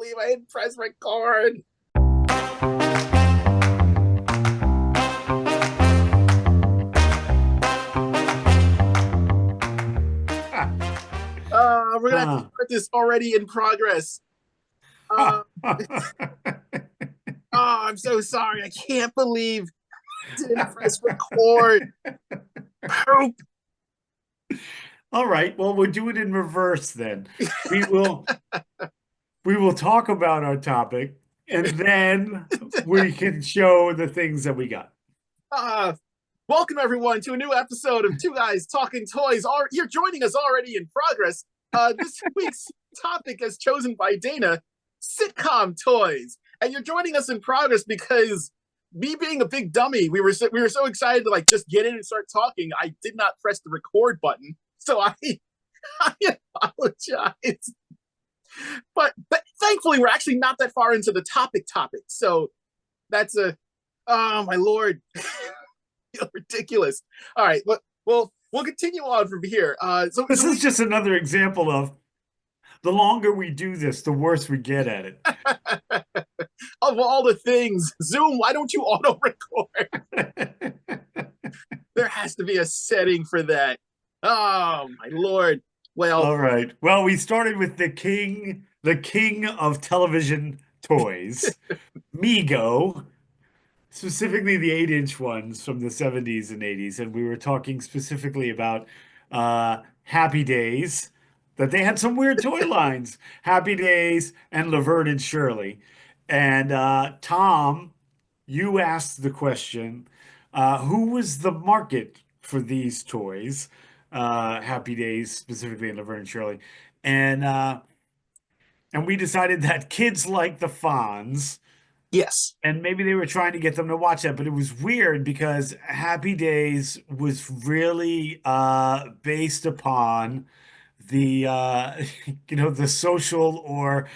believe I didn't press record. We're gonna have to start this already in progress. Oh, I'm so sorry. I can't believe I didn't press record. Poop. All right. Well, we'll do it in reverse then. We will talk about our topic and then we can show the things that we got. Welcome everyone to a new episode of Two Guys Talking Toys. You're joining us already in progress. This week's topic is chosen by Dana, sitcom toys. And you're joining us in progress because me being a big dummy, we were so excited to just get in and start talking. I did not press the record button. So I apologize. But thankfully we're actually not that far into the topic. So that's oh my lord. Ridiculous. All right, well, we'll continue on from here. This is just another example of the longer we do this, the worse we get at it. Of all the things, Zoom, why don't you auto record? There has to be a setting for that. Oh my lord. Well, all right. Well, we started with the king of television toys, Mego. Specifically the 8-inch ones from the 70s and 80s. And we were talking specifically about Happy Days, that they had some weird toy lines, Happy Days and Laverne and Shirley. And Tom, you asked the question, who was the market for these toys? Happy Days, specifically in Laverne and Shirley. And we decided that kids like the Fonz. yes. And maybe they were trying to get them to watch that, but it was weird because Happy Days was really based upon the the social or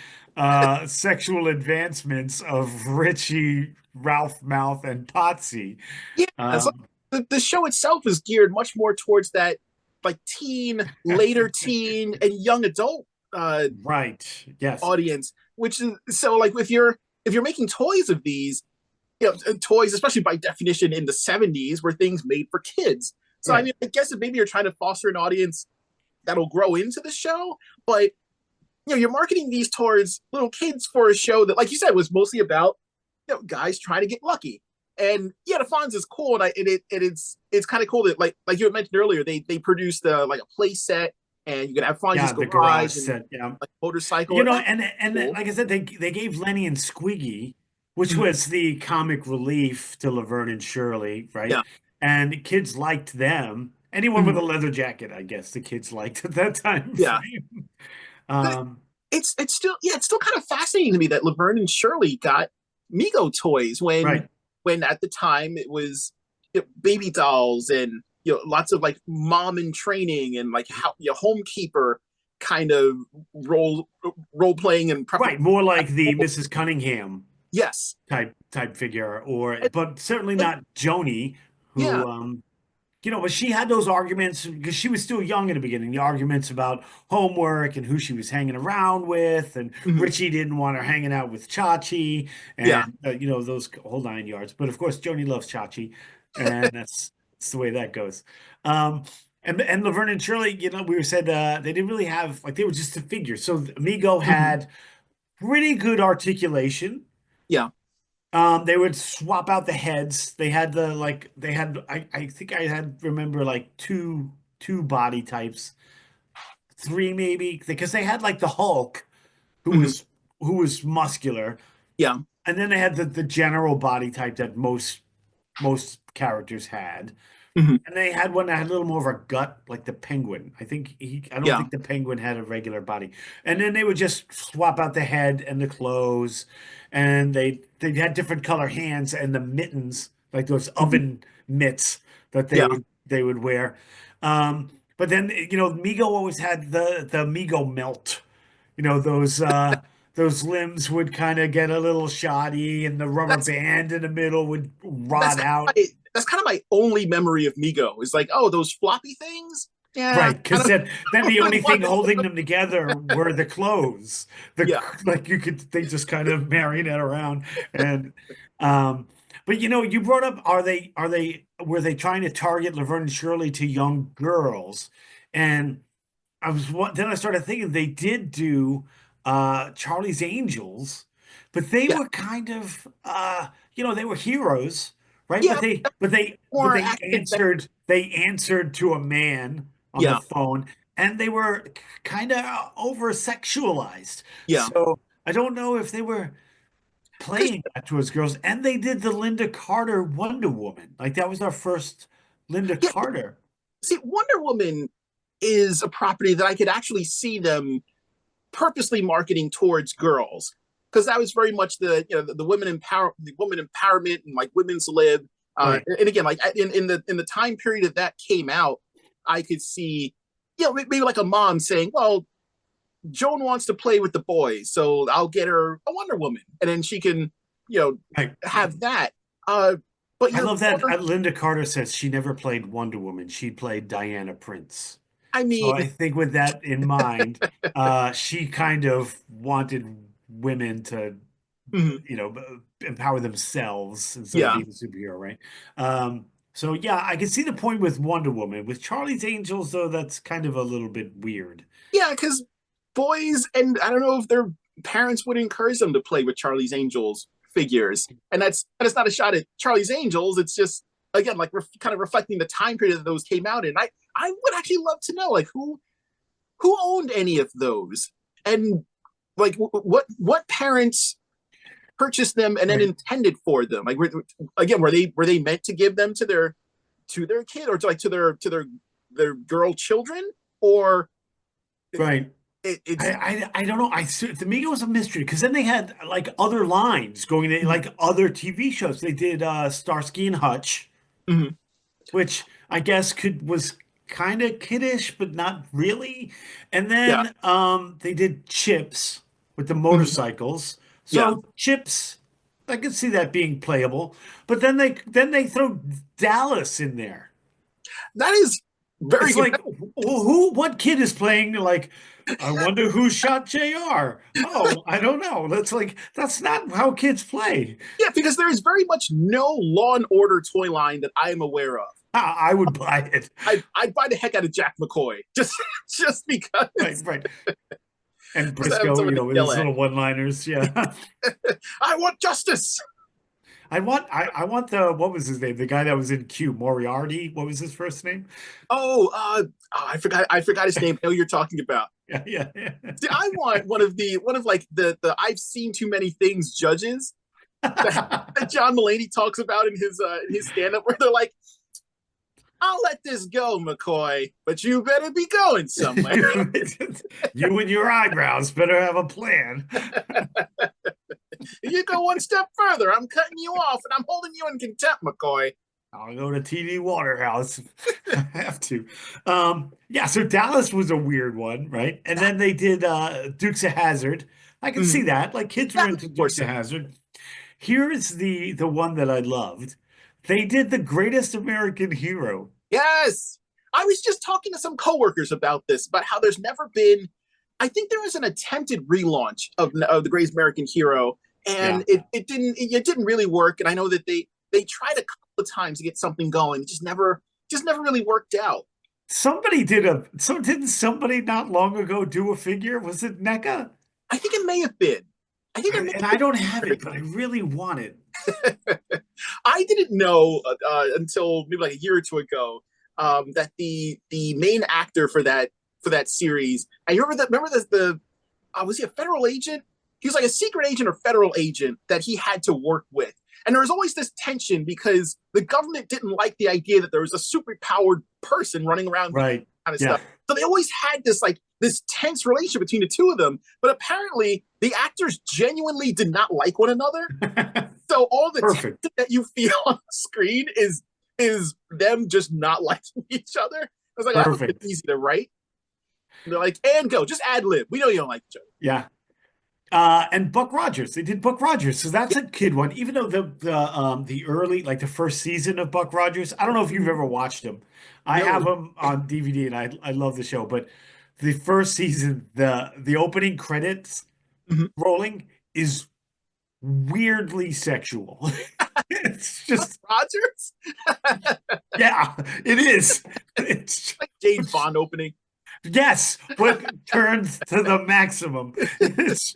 sexual advancements of Richie, Ralph Mouth, and Potsy. Yeah, it's the show itself is geared much more towards that teen, later teen, and young adult right. Yes. audience, which is so if you're making toys of these, toys, especially by definition in the 70s, were things made for kids. So right. I mean, I guess that maybe you're trying to foster an audience that'll grow into the show, but you're marketing these towards little kids for a show that, like you said, was mostly about guys trying to get lucky. And yeah, the Fonz is cool, and it's kind of cool that like you had mentioned earlier, they produced a play set. And you could have Fonz's garage set, yeah. Motorcycle. And cool. Like I said, they gave Lenny and Squiggy, which was the comic relief to Laverne and Shirley, right? Yeah. And kids liked them. Anyone with a leather jacket, I guess, the kids liked at that time. Yeah. It's still kind of fascinating to me that Laverne and Shirley got Mego toys when at the time it was baby dolls and lots of mom in training and how homekeeper kind of role playing and right, more like the Mrs. Cunningham yes type figure, but certainly not Joni, who but she had those arguments because she was still young in the beginning, the arguments about homework and who she was hanging around with, and Richie didn't want her hanging out with Chachi, and those whole 9 yards. But of course, Joni loves Chachi, and that's the way that goes. And Laverne and Shirley, we said they didn't really have they were just a figure. So Mego had pretty good articulation. Yeah. They would swap out the heads. They had I think I remember two body types, three maybe, because they had the Hulk, who was muscular. Yeah. And then they had the general body type that most characters had. And they had one that had a little more of a gut, like the Penguin. I don't think the Penguin had a regular body. And then they would just swap out the head and the clothes, and they had different color hands and the mittens, like those oven mitts that they would wear. But then Mego always had the Mego melt. Those limbs would kind of get a little shoddy, and the rubber band in the middle would rot out. That's kind of my only memory of Mego. Is those floppy things. Yeah, Right, because then I the only wouldn't thing want to. holding them together were the clothes. The Yeah, like you could they just kind of marionette around and um but you brought up are they were they trying to target Laverne and Shirley to young girls? And then I started thinking they did do Charlie's Angels, but they yeah, were kind of they were heroes, right? But yeah. they but they but More action. they answered to a man on the Yeah, phone, and they were kind of over sexualized. yeah. So I don't know if they were Because playing that towards girls, and they did the Linda Carter Wonder Woman. Like that was our first Linda yeah, Carter. see, Wonder Woman is a property that I could actually see them purposely marketing towards girls because that was very much the women empowerment and like women's lib. Right. And again, like in the time period that came out, I could see, maybe like a mom saying, "Well, Joan wants to play with the boys, so I'll get her a Wonder Woman, and then she can, you know, Right. have that." Uh, but I your love that daughter, Linda Carter says she never played Wonder Woman. She played Diana Prince. I So mean, I think with that in mind, she kind of wanted women to, mhm, you know, empower themselves instead of yeah, being a superhero, right? So yeah, I can see the point with Wonder Woman. With Charlie's Angels, though, that's kind of a little bit weird. yeah, because boys, and I don't know if their parents would encourage them to play with Charlie's Angels figures, and it's not a shot at Charlie's Angels. It's just again like kind of reflecting the time period that those came out in. I would actually love to know like who owned any of those, and like what parents purchased them and then Right. intended for them. Like again, were they meant to give them to their kid or to their girl children, or Right. it's I don't know. To me it was a mystery because then they had like other lines going in, mhm, like other TV shows. They did Starsky and Hutch, mhm, which I guess could was kind of kiddish, but not really. And yeah, then they did Chips with the mhm, motorcycles. yeah. So Chips, I could see that being playable. But then they throw Dallas in there. That is very It's good. like what kid is playing like I wonder who shot JR. Oh, I don't know. That's not how kids play. Yeah, because there is very much no Law and Order toy line that I am aware of. I would buy it. I'd buy the heck out of Jack McCoy just Right, because right. And just having Briscoe, someone to with yell his at. little one-liners. Yeah. I want justice. I want the what was his name? The guy that was in Q, Moriarty. What was his first name? I forgot his name. I know you're talking about. Yeah, yeah, yeah. See, I want one of like the I've seen too many things judges that John Mulaney talks about in his stand up where they're like, I'll let this go, McCoy, but you better be going somewhere. You and your eyebrows better have a plan. If you go one step further, I'm cutting you off and I'm holding you in contempt, McCoy. I'll go to TD Waterhouse if I have to. Yeah, so Dallas was a weird one, right? And That, then they did Dukes of Hazzard. I can see mhm, that. Like kids were that into makes more Dukes of sense. Hazzard. Here's the one that I loved. They did The Greatest American Hero. Yes. I was just talking to some coworkers about this, about how there's never been, I think there was an attempted relaunch of the Greatest American Hero, Yeah. and it didn't really work. And I know that they tried a couple of times to get something going. It just never really worked out. Didn't somebody not long ago do a figure? Was it NECA? I think it may have been. I think there may And have I been. don't have it, but I really want it. I didn't know until maybe like a year or two ago that the main actor for that series. I remember the was he a federal agent? He was like a secret agent or federal agent that he had to work with. And there was always this tension because the government didn't like the idea that there was a super powered person running around doing Right. kind of Yeah. stuff. So they always had this tense relationship between the two of them. But apparently the actors genuinely did not like one another. So all the tension Perfect. that you feel on the screen is them just not liking each other. I was like, that would be Perfect. easy to write. And they're like, and go, just ad lib. We know you don't like each other. Yeah. And Buck Rogers. They did Buck Rogers, so that's a kid one. Even though the early, like the first season of Buck Rogers, I don't know if you've ever watched him. I have No. him on DVD, and I love the show. But the first season, the opening credits Mhm. rolling is weirdly sexual. It's just Rogers? yeah, it is. It's Like James Bond opening. yes, but turns to the maximum. It's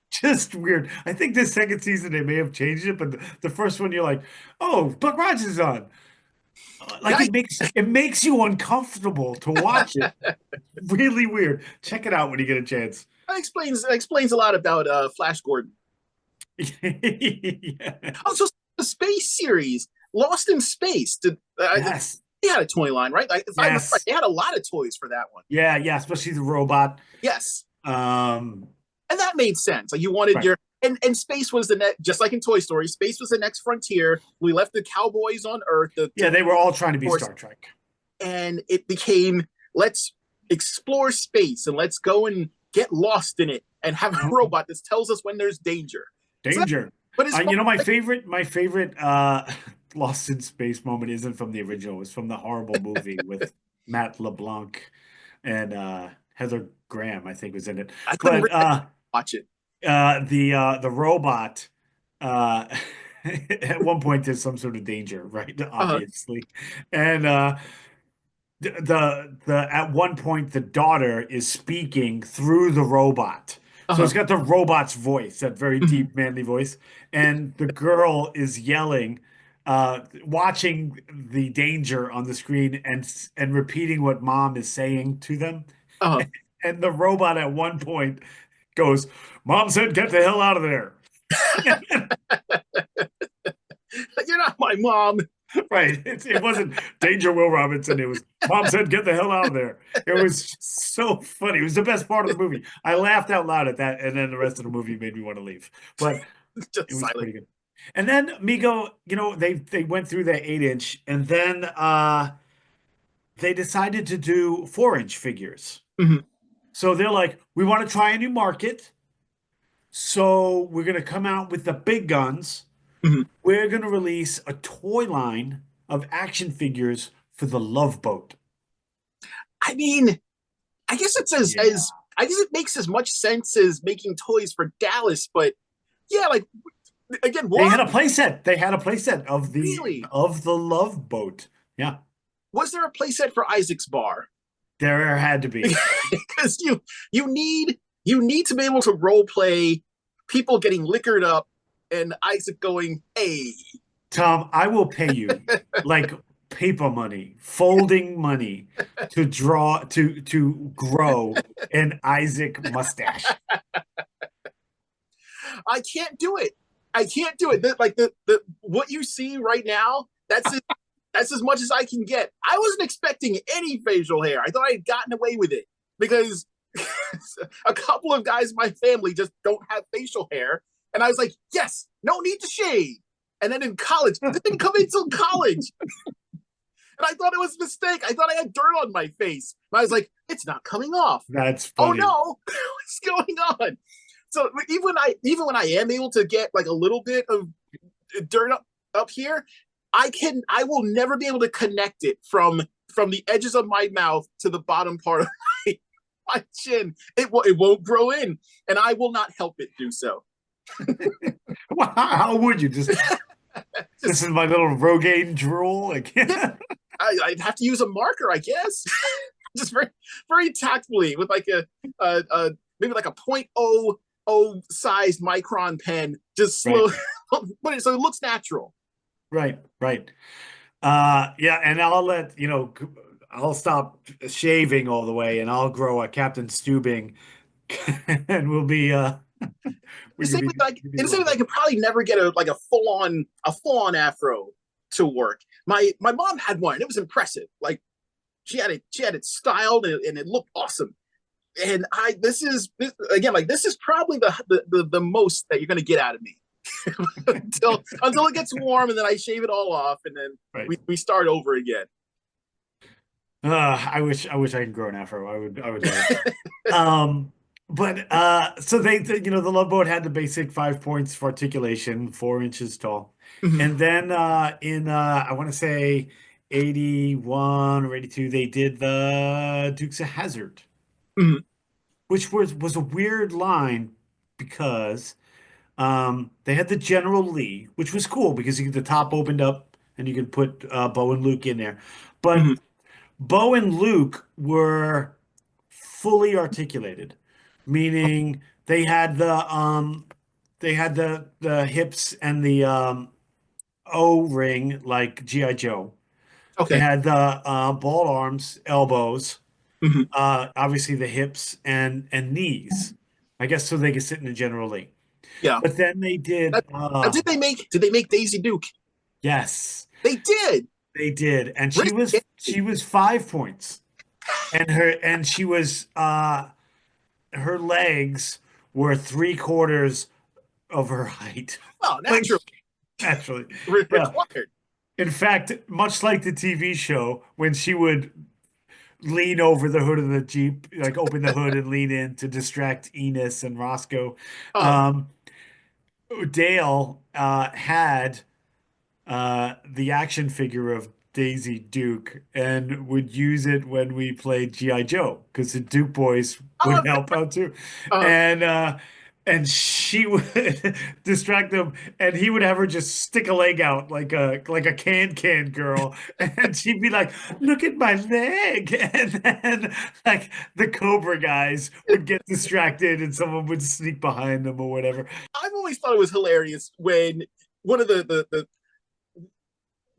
just weird. I think the second season they may have changed it, but the first one you're like, oh, Buck Rogers is on. Like Guys, it makes you uncomfortable to watch it. Really weird. Check it out when you get a chance. that explains a lot about Flash Gordon. Yeah. Oh, so the space series, Lost in Space. Yes. They had a toy line, right? Like, if I remember right, Yes. they had a lot of toys for that one. Yeah, yeah, especially the robot. Yes, Um, and that made sense. Like you wanted right. your and space was the next, just like in Toy Story. Space was the next frontier. We left the cowboys on Earth, Yeah, they were all trying to be horse, Star Trek. and it became let's explore space and let's go and get lost in it and have a Mhm. robot that tells us when there's danger. So that, Danger. but it's fun. My favorite Lost in Space moment isn't from the original. It's from the horrible movie with Matt LeBlanc and Heather Graham, I think, was in it. I couldn't But really watch it. the robot at one point there's some sort of danger, right? Uh-huh. Obviously. And the at one point the daughter is speaking through the robot. So Uh-huh. it's got the robot's voice, that very Mhm. deep manly voice, and the girl is yelling, watching the danger on the screen and repeating what mom is saying to them. Uh-huh. And the robot at one point goes, "Mom said get the hell out of there." You're not my mom. Right. It wasn't Danger Will Robinson. It was Mom said, get the hell out of there. It was just so funny. It was the best part of the movie. I laughed out loud at that, and then the rest of the movie made me want to leave. But Just it was silent. pretty good. And then Migo, they went through the 8-inch, and then they decided to do 4-inch figures. Mhm. So they're like, we want to try a new market. So we're gonna come out with the big guns. Mhm. We're going to release a toy line of action figures for the Love Boat. I mean, I guess it's Yeah. as I guess it makes as much sense as making toys for Dallas, but yeah, like again, They why had a playset. They had a playset of the really? of the Love Boat. Yeah, Was there a playset for Isaac's bar? there had to be. Because you need to be able to role play people getting liquored up and Isaac going, "Hey." Tom, I will pay you like paper money, folding money to grow an Isaac mustache. I can't do it. I can't do it. Like the what you see right now, that's as much as I can get. I wasn't expecting any facial hair. I thought I had gotten away with it because a couple of guys in my family just don't have facial hair. And I was like, yes, no need to shave. And then in college, it didn't come until college. And I thought it was a mistake. I thought I had dirt on my face. And I was like, it's not coming off. That's Oh funny. no, what's going on? So even when I am able to get like a little bit of dirt up here, I will never be able to connect it from the edges of my mouth to the bottom part of my chin. It won't grow in, and I will not help it do so. Well, how would you just? This Just is my little Rogaine drool. I yeah, can't. I'd have to use a marker, I guess. Just very very tactfully with like a maybe like a .00 sized micron pen, just Right, slow, but so it looks natural. right, right. Yeah, and I'll stop shaving all the way, and I'll grow a Captain Stubing, and we could be In the same way that I could probably never get a full on afro to work. My mom had one. And it was impressive. Like she had it styled and it looked awesome. And again, like this is probably the most that you're gonna get out of me until it gets warm and then I shave it all off and then right. we start over again. I wish I could grow an afro. I would love it. Um, But so the Love Boat had the basic 5 points for articulation, 4 inches tall. Hmm. And then in I want to say 81 or 82, they did the Dukes of Hazzard, Hmm. which was a weird line because they had the General Lee, which was cool because the top opened up and you could put Bo and Luke in there. But Hmm. Bo and Luke were fully articulated, meaning they had the hips and the O-ring like G.I. Joe. They Okay. had the ball arms, elbows, Hmm. obviously the hips and knees. I guess so they could sit in a General Lee. Yeah. But then they Uh, did did they make Daisy Duke? yes, They did. they did. And she Rick was Dancy. she was 5 points. And she was her legs were 3/4 of her height. Well, Like naturally, actually. Yeah. required. In fact, much like the TV show, when she would lean over the hood of the Jeep, like open the hood and lean in to distract Enos and Roscoe, Oh, um, Dale had the action figure of Daisy Duke and would use it when we played G.I. Joe because the Duke boys oh, would help out too. uh, And she would distract them and he would have her just stick a leg out like a can girl and she'd be like, look at my leg. And then like the Cobra guys would get distracted and someone would sneak behind them or whatever. I've always thought it was hilarious when one of the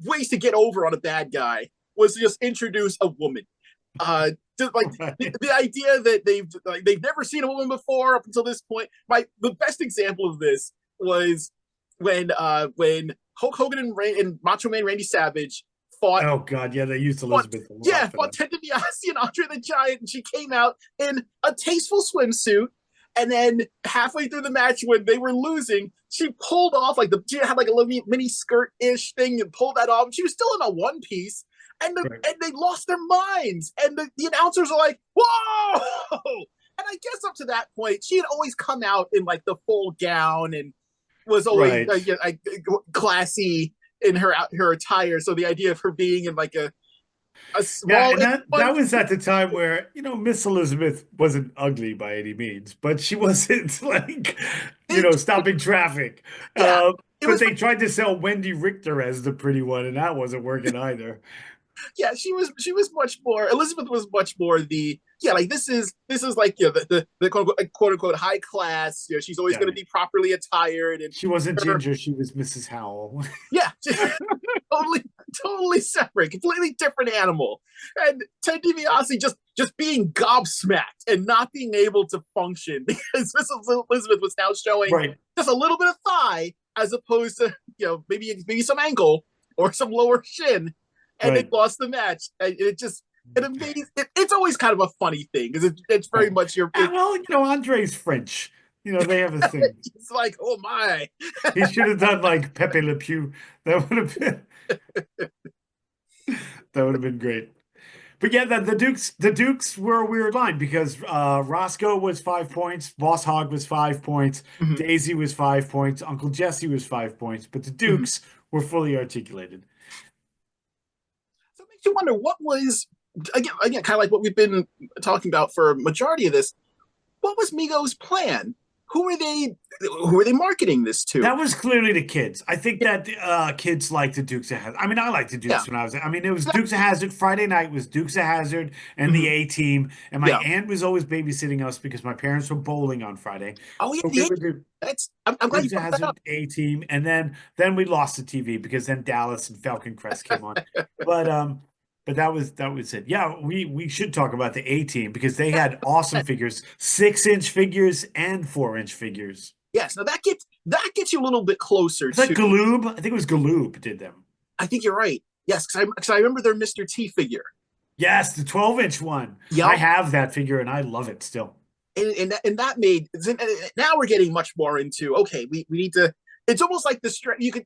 ways to get over on a bad guy was to just introduce a woman. Just like Right. the idea that they've never seen a woman before up until this point. The best example of this was when Hulk Hogan and Macho Man Randy Savage fought Oh God, yeah, they used fought Elizabeth a yeah lot for fought that. Ted DiBiase and Andre the Giant, and she came out in a tasteful swimsuit. And then halfway through the match, when they were losing, she pulled off she had like a little mini skirt ish thing and pulled that off. She was still in a one piece, Right. and they lost their minds. And the announcers are like, "Whoa!" And I guess up to that point, she had always come out in like the full gown and was always Right. classy in her attire. So the idea of her being in like a Yeah, small and that one, was at the time where, Miss Elizabeth wasn't ugly by any means, but she wasn't like, it, stopping traffic. yeah, it But was they tried to sell Wendy Richter as the pretty one, and that wasn't working either. yeah, she was much more. Elizabeth was much more the like this is like the quote unquote high class. She's always Yeah. going to be properly attired and She wasn't her Ginger, she was Mrs. Howell. yeah, totally totally separate, completely different animal. And Ted DiBiase just being gobsmacked and not being able to function because Mrs. Elizabeth was now showing Right. just a little bit of thigh as opposed to maybe some ankle or some lower shin, and they Right. lost the match. And it's always kind of a funny thing because it's very Right. much Well, Andre's French. They have a thing. it's like, oh my. He should have done like Pepe Le Pew. That would have been that would have been great. But yeah, the Dukes were a weird line because Roscoe was 5 points, Boss Hogg was 5 points, Mhm, Daisy was 5 points, Uncle Jesse was 5 points, but the mhm. Dukes were fully articulated. So it makes you wonder what was again kind of like what we've been talking about for a majority of this. What was Migo's plan? Who are they marketing this to? That was clearly the kids. I think that kids like the Dukes of Hazzard. I mean, I liked the Yeah. Dukes when I was. I mean, it was Dukes of Hazzard. Friday night was Dukes of Hazzard and the Mhm. A Team. And my Yeah. aunt was always babysitting us because my parents were bowling on Friday. Oh yeah, So we would do I'm glad you Dukes of brought that up. Hazzard, A Team, and then we lost the TV because then Dallas and Falcon Crest came on. But that was it. Yeah, we should talk about the A Team because they had awesome figures, 6 inch figures and 4 inch figures. Yes, now that gets you a little bit closer Is that to. Galoob? I think it was Galoob did them. I think you're right. Yes, because I remember their Mr. T figure. Yes, the 12-inch one. I Yep. have that figure and I love it still. And that made now we're getting much more into okay, we need to. It's almost like it's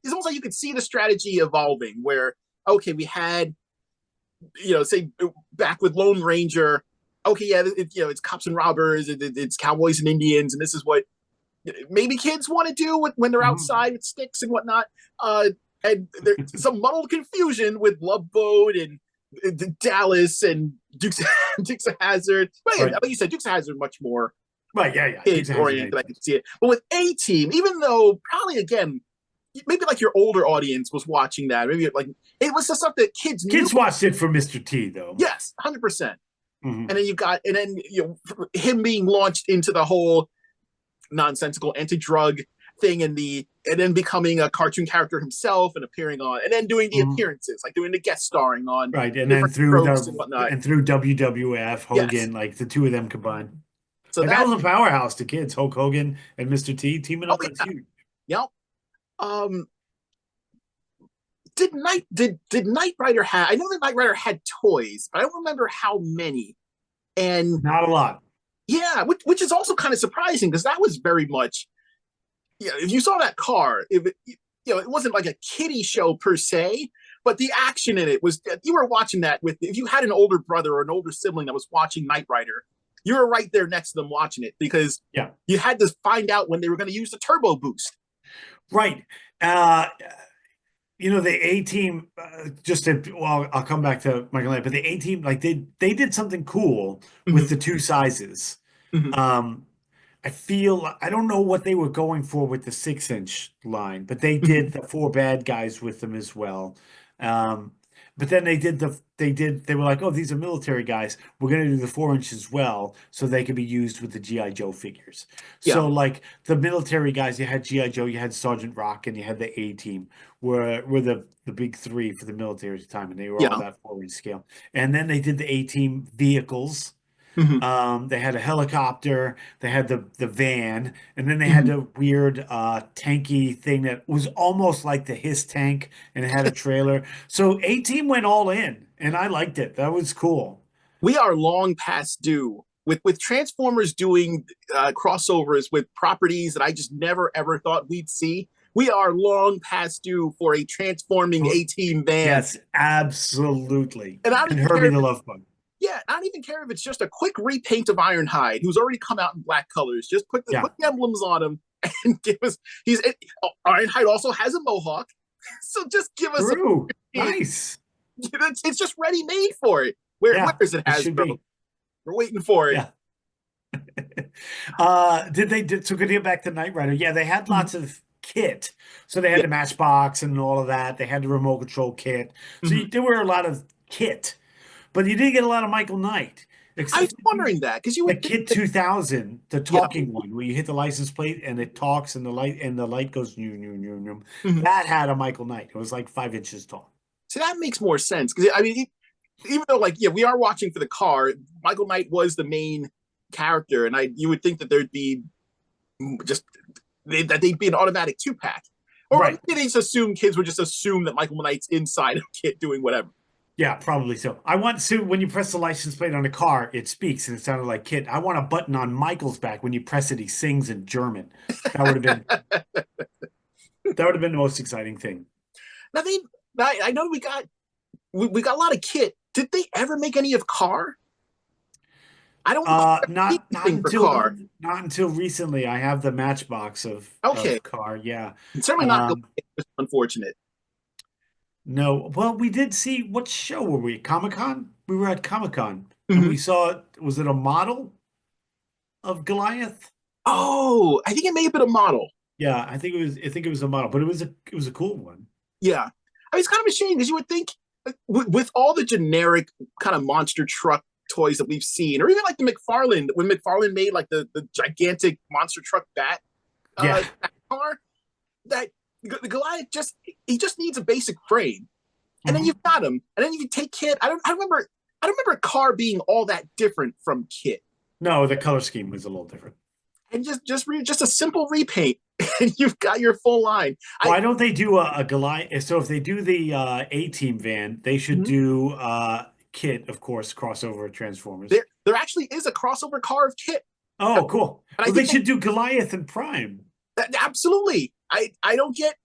almost like you could see the strategy evolving where okay, we had say back with Lone Ranger. okay, yeah, it's cops and robbers, it's cowboys and Indians, and this is what maybe kids want to do when they're Mhm. outside with sticks and whatnot. Uh, and there's some muddled confusion with Love Boat and Dallas and Dukes of Hazard. But again, Right. like you said, Dukes of Hazard much more Right. Yeah. Yeah. Dukes kid of Hazzard oriented. made I could sense. see it. But with A Team, even though probably again maybe like your older audience was watching that, maybe like it was the stuff that kids knew. Kids watched it for Mr. T, though. Yes, 100%. Hmm. And then him being launched into the whole nonsensical anti-drug thing and then becoming a cartoon character himself and appearing on and then doing the Hmm. appearances, like doing the guest starring on Right, and then different through tropes and the whatnot. and through WWF, Yes. Hogan, like the two of them combined, So like that that was a powerhouse to kids. Hulk Hogan and Mr. T teaming oh up, that's yeah. huge. Yep. Um did Knight Rider have I know that Knight Rider had toys, but I don't remember how many. And Not a lot. yeah, which is also kind of surprising because that was very much if you saw that car, if it, it wasn't like a kiddie show per se, but the action in it was you were watching that with if you had an older brother or an older sibling that was watching Knight Rider, you were right there next to them watching it because Yeah, you had to find out when they were going to use the turbo boost. right. Uh, the A team, just to, well, I'll come back to Michael Knight, but the A team, like they did something cool with Mm-hmm. the two sizes. Mm-hmm. Um, I don't know what they were going for with the 6-inch line, but they Mm-hmm. did the four bad guys with them as well. Um, but then they were like, oh, these are military guys. We're gonna do the 4-inch as well, so they could be used with the G.I. Joe figures. Yeah. So like the military guys, you had G.I. Joe, you had Sergeant Rock, and you had the A team were the big three for the military at the time, and they were all Yeah. that 4-inch scale. And then they did the A team vehicles. Mm-hmm. They had a helicopter, they had the van, and then they had Mm-hmm. the weird tanky thing that was almost like the Hiss tank, and it had a trailer. So A-Team went all in, and I liked it. That was cool. We are long past due with Transformers doing crossovers with properties that I just never ever thought we'd see. We are long past due for a transforming Oh, A Team van, yes, absolutely. and I don't And even care Herbie if the it's Love Bug. yeah, I don't even care if it's just a quick repaint of Ironhide, who's already come out in black colors. Just Yeah, put the emblems on him and give us. Ironhide also has a mohawk, so just give us a. true. Nice. It's just ready made for it. Where Yeah, is it, it should Hasbro? be. We're waiting for it. Yeah. So could you get back to Knight Rider? Yeah, they had Mhm. lots of kit. So they had Yeah. the Matchbox and all of that. They had the remote control kit. So Mhm. there were a lot of kit, but you didn't get a lot of Michael Knight, I was except wondering that because you the would think Kit that 2000, the yeah. talking one, where you hit the license plate and it talks and the light goes new, new, new, new. Mhm. That had a Michael Knight. It was like 5 inches tall. See, that makes more sense because I mean, even though like yeah, we are watching for the car. Michael Knight was the main character, and I you would think that there'd be just that they'd be an automatic 2-pack, or Right. maybe they just assume kids would just assume that Michael Knight's inside a kit doing whatever. Yeah, probably so. I want to, when you press the license plate on a car, it speaks and it sounded like Kit. I want a button on Michael's back. When you press it, he sings in German. That would have been that would have been the most exciting thing. Now they, I know we got a lot of kit. Did they ever make any of Car? I don't recall Not anything for Car. not until recently. I have the Matchbox Okay, of car. Yeah. and certainly not Um, Goliath, unfortunate. no. Well, we did see, what show were we? Comic-Con? We were at Comic-Con and Mhm. we saw, was it a model of Goliath? Oh, I think it may have been a model. Yeah, I think it was a model, but it was a cool one. Yeah, I mean, it's kind of a shame because you would think with all the generic kind of monster truck toys that we've seen, or even like the McFarlane when McFarlane made like the gigantic monster truck Yeah. bat car, that the Goliath just he just needs a basic frame, and then Mhm. you've got him, and then you take Kit. I don't remember a car being all that different from Kit, No, the color scheme was a little different. and just a simple repaint, and you've got your full line. I Why don't they do a Goliath? So if they do the A-Team van, they should mhm. do Kit, of course, crossover Transformers. There actually is a crossover car of Kit, and Oh, cool. I Well, they think should do Goliath and Prime. absolutely. I don't get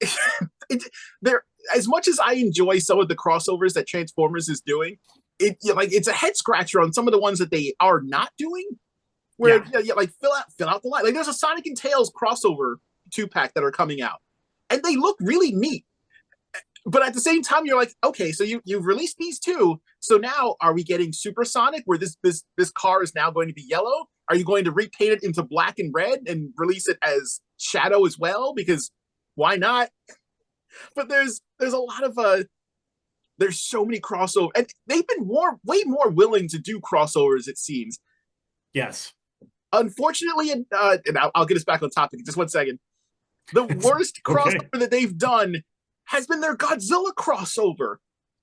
it, there as much as I enjoy some of the crossovers that Transformers is doing. like it's a head scratcher on some of the ones that they are not doing. Where Yeah. like fill out the line. Like there's a Sonic and Tails crossover 2-pack that are coming out, and they look really neat. But at the same time, you're like, okay, so you've released these two, so now are we getting Supersonic, where this car is now going to be yellow? Are you going to repaint it into black and red and release it as Shadow as well? Because why not? But there's a lot of there's so many crossovers, and they've been way more willing to do crossovers, it seems. Yes. Unfortunately, and I'll get us back on topic in just 1 second. The worst crossover that they've done has been their Godzilla crossover.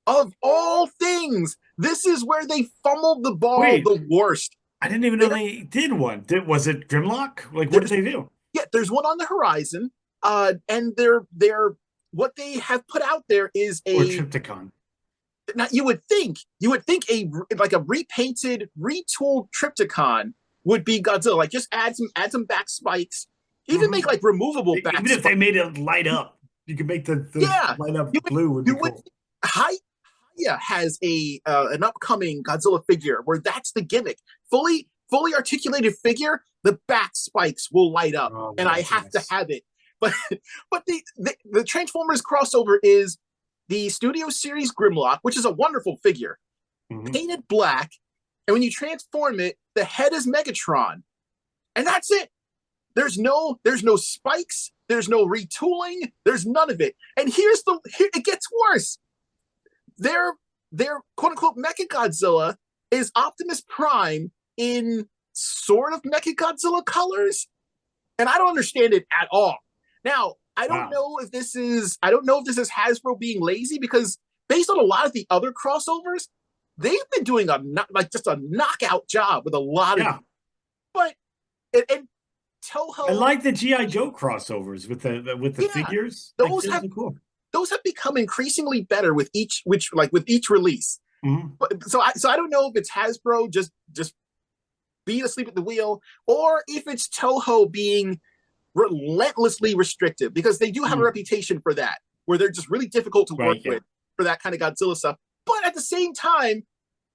Of all things, this is where they fumbled the ball the worst. I didn't even know they did one. Was it Grimlock? Like, what did they do? Yeah, there's one on the horizon, and they're what they have put out there is a or Triptychon. Now you would think a repainted, retooled Triptychon would be Godzilla. Like just add some back spikes, even make like removable back. Even if they made it light up, you could make the light up blue. Would be cool. Haya has an upcoming Godzilla figure where that's the gimmick. Fully articulated figure, the back spikes will light up, and I have to have it. But the Transformers crossover is the Studio Series Grimlock, which is a wonderful figure, painted black, and when you transform it, the head is Megatron, and that's it. There's no spikes, there's no retooling, there's none of it. And here it gets worse. Their quote unquote Mechagodzilla is Optimus Prime in sort of Mechagodzilla colors, and I don't understand it at all. Now, I don't know if this is Hasbro being lazy, because based on a lot of the other crossovers, they've been doing just a knockout job with a lot of, but and Toho. I like the G.I. Joe crossovers with the figures. Those have become increasingly better with each release. But, so I don't know if it's Hasbro just being asleep at the wheel, or if it's Toho being relentlessly restrictive, because they do have a reputation for that, where they're just really difficult to work with for that kind of Godzilla stuff. But at the same time,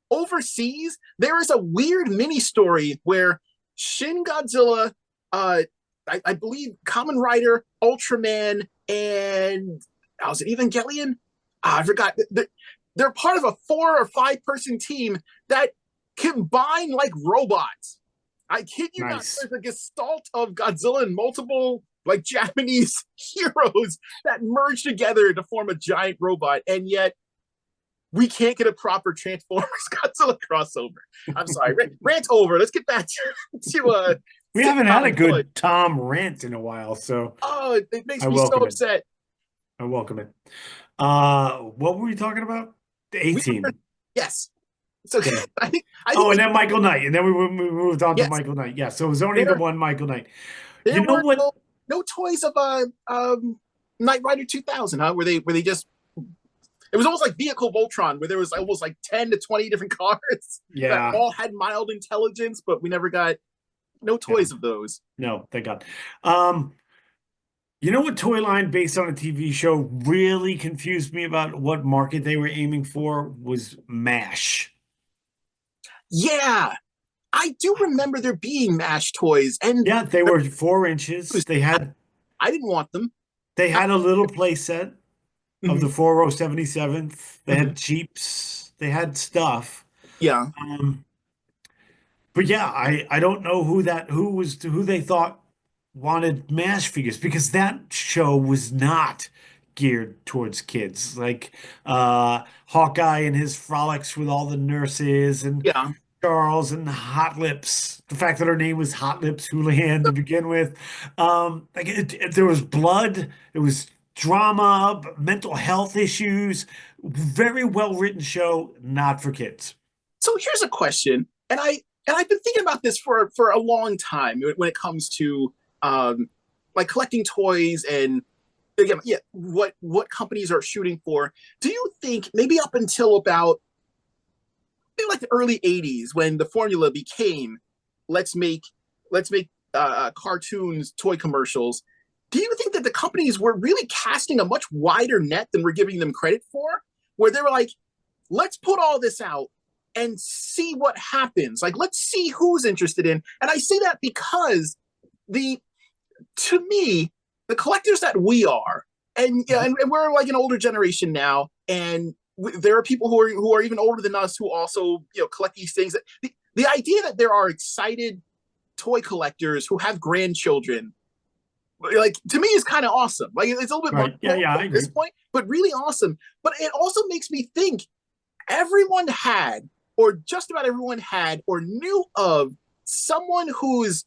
overseas, there is a weird mini story where Shin Godzilla, I believe Kamen Rider, Ultraman, and was it Evangelion? I forgot. They're part of a 4 or 5 person team that combine like robots. I kid you not. There's a gestalt of Godzilla and multiple like Japanese heroes that merge together to form a giant robot, and yet we can't get a proper Transformers Godzilla crossover. I'm sorry, rant over. Let's get back to we haven't had a good Tom rant in a while, so it makes me so upset. I welcome it. What were we talking about? The A-Team. Yes. So I think and then Michael Knight, and then we moved on to Michael Knight. Yeah, so it was only the one Michael Knight. You know what? No toys of Knight Rider 2000, huh? Where they just, it was almost like Vehicle Voltron, where there was almost like 10 to 20 different cars that all had mild intelligence, but we never got no toys of those. No, thank God. You know what toy line based on a TV show really confused me about what market they were aiming for was MASH. Yeah, I do remember there being MASH toys, and they were 4 inches. They had. I didn't want them. They had a little play set of the 4077th. They had Jeeps. They had stuff. Yeah. But yeah, I don't know who they thought wanted MASH figures, because that show was not geared towards kids. Like Hawkeye and his frolics with all the nurses, and Charles and Hot Lips. The fact that her name was Hot Lips Houlihan to begin with. There was blood. It was drama, mental health issues. Very well written show, not for kids. So here's a question, and I've been thinking about this for a long time when it comes to like collecting toys and what companies are shooting for. Do you think maybe up until about like the early 80s, when the formula became let's make cartoons, toy commercials, do you think that the companies were really casting a much wider net than we're giving them credit for, where they were like, let's put all this out, and see what happens. Like, let's see who's interested in. And I say that because the to me, the collectors that we are, and yeah, and we're like an older generation now, and there are people who are even older than us who also collect these things. The idea that there are excited toy collectors who have grandchildren, like, to me, is kind of awesome. Like, it's a little bit Right. Yeah, yeah, I at this agree. point, but really awesome. But it also makes me think everyone had, or just about everyone had, or knew of someone whose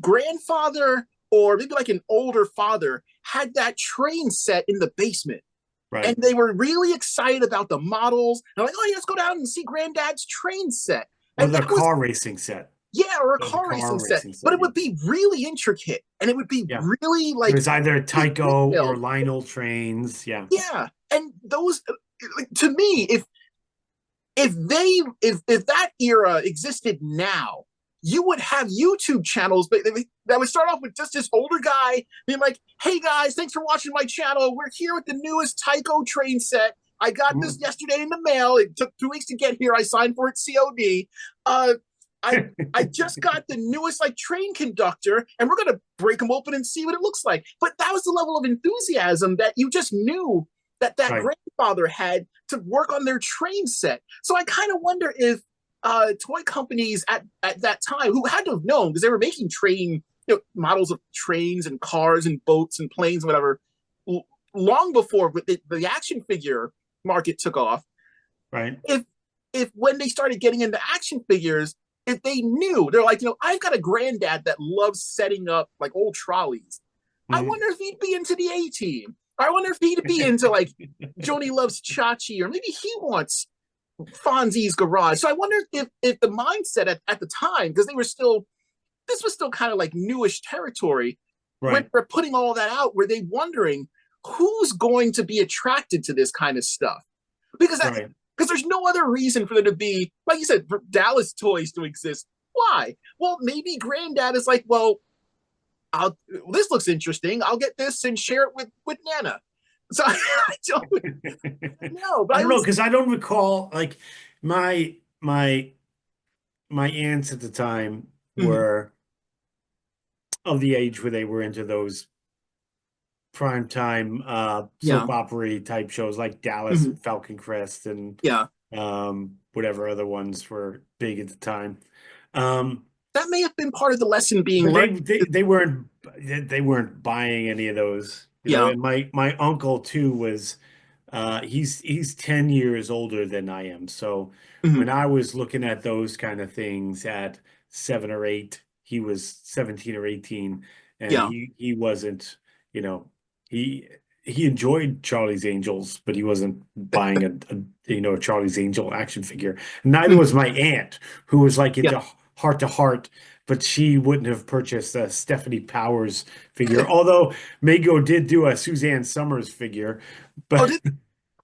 grandfather or maybe like an older father had that train set in the basement. And Right. they were really excited about the models. They're like, oh, yeah, let's go down and see Granddad's train set. Or And the that was, car racing set. yeah, or a The car car racing set. racing But set, it yeah. would be really intricate and it would be Yeah. really It like was either really Tycho or detailed. Lionel trains. Yeah. Yeah. And those, like, to me, if that era existed now, you would have YouTube channels that would start off with just this older guy being like, "Hey guys, thanks for watching my channel. We're here with the newest Tycho train set. I got this yesterday in the mail. It took 2 weeks to get here. I signed for it COD. Uh, I just got the newest like train conductor, and we're gonna break them open and see what it looks like." But that was the level of enthusiasm that you just knew that Right. grandfather had to work on their train set. So I kind of wonder if toy companies at that time, who had to have known because they were making train models of trains and cars and boats and planes and whatever, long before the action figure market took off. Right. If when they started getting into action figures, if they knew, they're like, I've got a granddad that loves setting up like old trolleys. I Mhm. wonder if he'd be into the A-Team. I wonder if he'd be into like Joni Loves Chachi, or maybe he wants Fonzie's Garage. So I wonder if the mindset at the time, because this was still kind of like newish territory, when Right. they're putting all that out, were they wondering who's going to be attracted to this kind of stuff? Because Right. there's no other reason for there to be, like you said, for Dallas toys to exist. Why? Well, maybe Granddad is like, well, this looks interesting. I'll get this and share it with Nana. So I don't know, but I I don't know was. because I don't recall like my my my aunts at the time Mhm. were of the age where they were into those primetime Yeah. soap opera type shows like Dallas Mhm. and Falcon Crest and Yeah. whatever other ones were big at the time. Um, That may have been part of the lesson being but learned. they weren't buying any of those, you know. Yeah. And my uncle too was he's 10 years older than I am. So Mhm. when I was looking at those kind of things at 7 or 8, he was 17 or 18, and Yeah. he wasn't, you know, he he enjoyed Charlie's Angels, but he wasn't buying a Charlie's Angel action figure. Neither Mhm. was my aunt, who was like Yeah. into Heart to Heart, but she wouldn't have purchased a Stephanie Powers figure. Although Mago did do a Suzanne Summers figure, Oh, but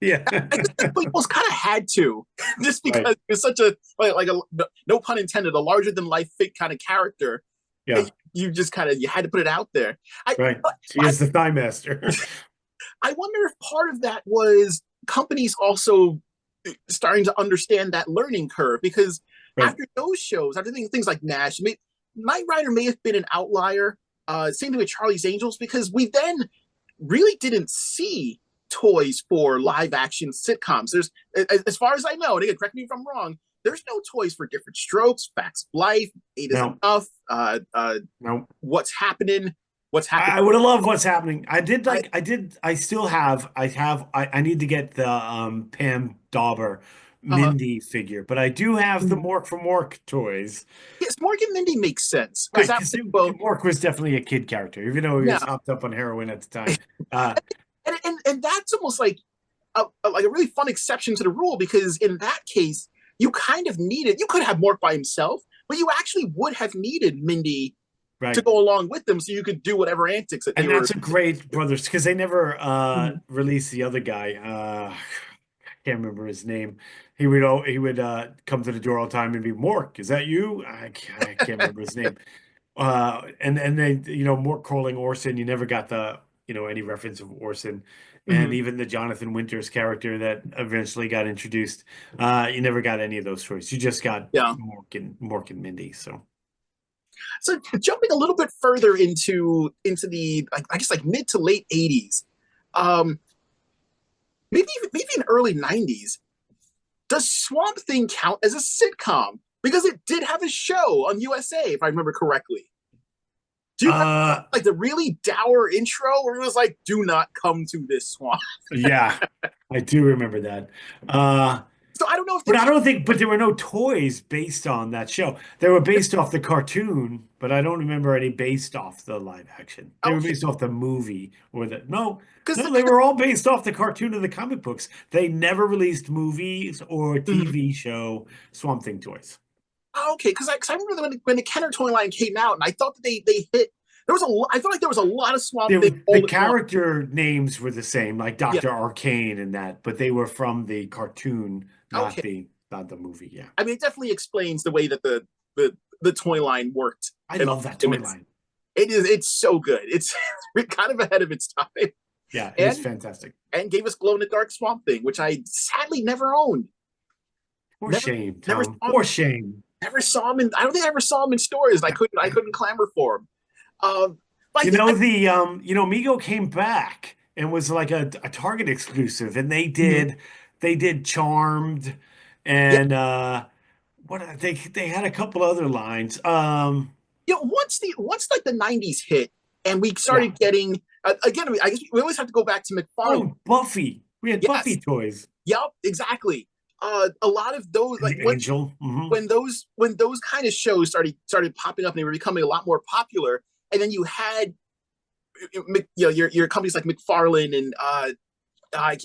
yeah. I guess they almost kind of had to, just Right. because it's such a like a no pun intended, a larger than life fake kind of character. Yeah. You just kind of you had to put it out there. I Right. She I is the Thigh Master. I wonder if part of that was companies also starting to understand that learning curve, because Right. after those shows, after things like Nash, Knight Rider may have been an outlier. Same thing with Charlie's Angels, because we then really didn't see toys for live action sitcoms. There's, as far as I know, and again, correct me if I'm wrong, there's no toys for Different Strokes, Facts of Life, Eight is No, Enough, no. What's Happening, What's Happening. I would have loved what's happening. I, I still have, I need to get the Pam Dauber uh, Mindy figure, but I do have the Mork from Mork toys. yes, Morgan Mindy makes sense because Right, that because was well, Mork was definitely a kid character, even though he yeah, was hopped up on heroin at the time. and that's almost like like a really fun exception to the rule, because in that case you kind of needed, you could have Mork by himself, but you actually would have needed Mindy to Right. go along with them so you could do whatever antics that they And were. that's a great brothers because they never Mhm. released the other guy. I can't remember his name. He would come to the door all the time and be Mork. Is that you? I can't remember his name. And they Mork Crowling Orson. You never got the any reference of Orson, and Hmm. even the Jonathan Winters character that eventually got introduced. You never got any of those stories. You just got Yeah. Mork and Mindy. So So jumping a little bit further into the I guess like mid to late 80s, um, maybe in early 90s, does Swamp Thing count as a sitcom? Because it did have a show on USA, if I remember correctly. Do you remember uh like the really dour intro where it was like, "Do not come to this swamp"? yeah, I do remember that. So I don't know if But they I count. don't think, but there were no toys based on that show. They were based off the cartoon, but I don't remember any based off the live action. They were Okay, based off the movie or the, no, because no, they were all based off the cartoon and the comic books. They never released movies or mhm. TV show Swamp Thing toys. Okay, because I remember when the Kenner toy line came out, and I thought that they hit. There was a I felt like there was a lot of Swamp Thing The all at once. character names were the same, like Yeah. Dr. Arcane and that, but they were from the cartoon, Okay. not the movie. Yeah. I mean, it definitely explains the way that the toy line worked I in all love that toy limits. line. It's so good. It's kind of ahead of its time, Yeah, it is and fantastic. gave us glow in the dark Swamp Thing, which I sadly never owned. For Never shame, never Tom. saw him. For shame. Never saw him in. I don't think I ever saw him in stores. Yeah. I couldn't clamor for him. But You yeah, know, Mego came back and was like a Target exclusive, and mhm. they did Charmed Yeah. and they had a couple other lines. Once like the '90s hit, and we Yeah. started getting again. I guess we always have to go back to McFarlane. Oh, Buffy. We had Buffy Yes. toys. Yep. Exactly. A lot of those And like the Angel. Hmm. when those kind of shows started popping up and they were becoming a lot more popular, and then you had your companies like McFarlane and I'm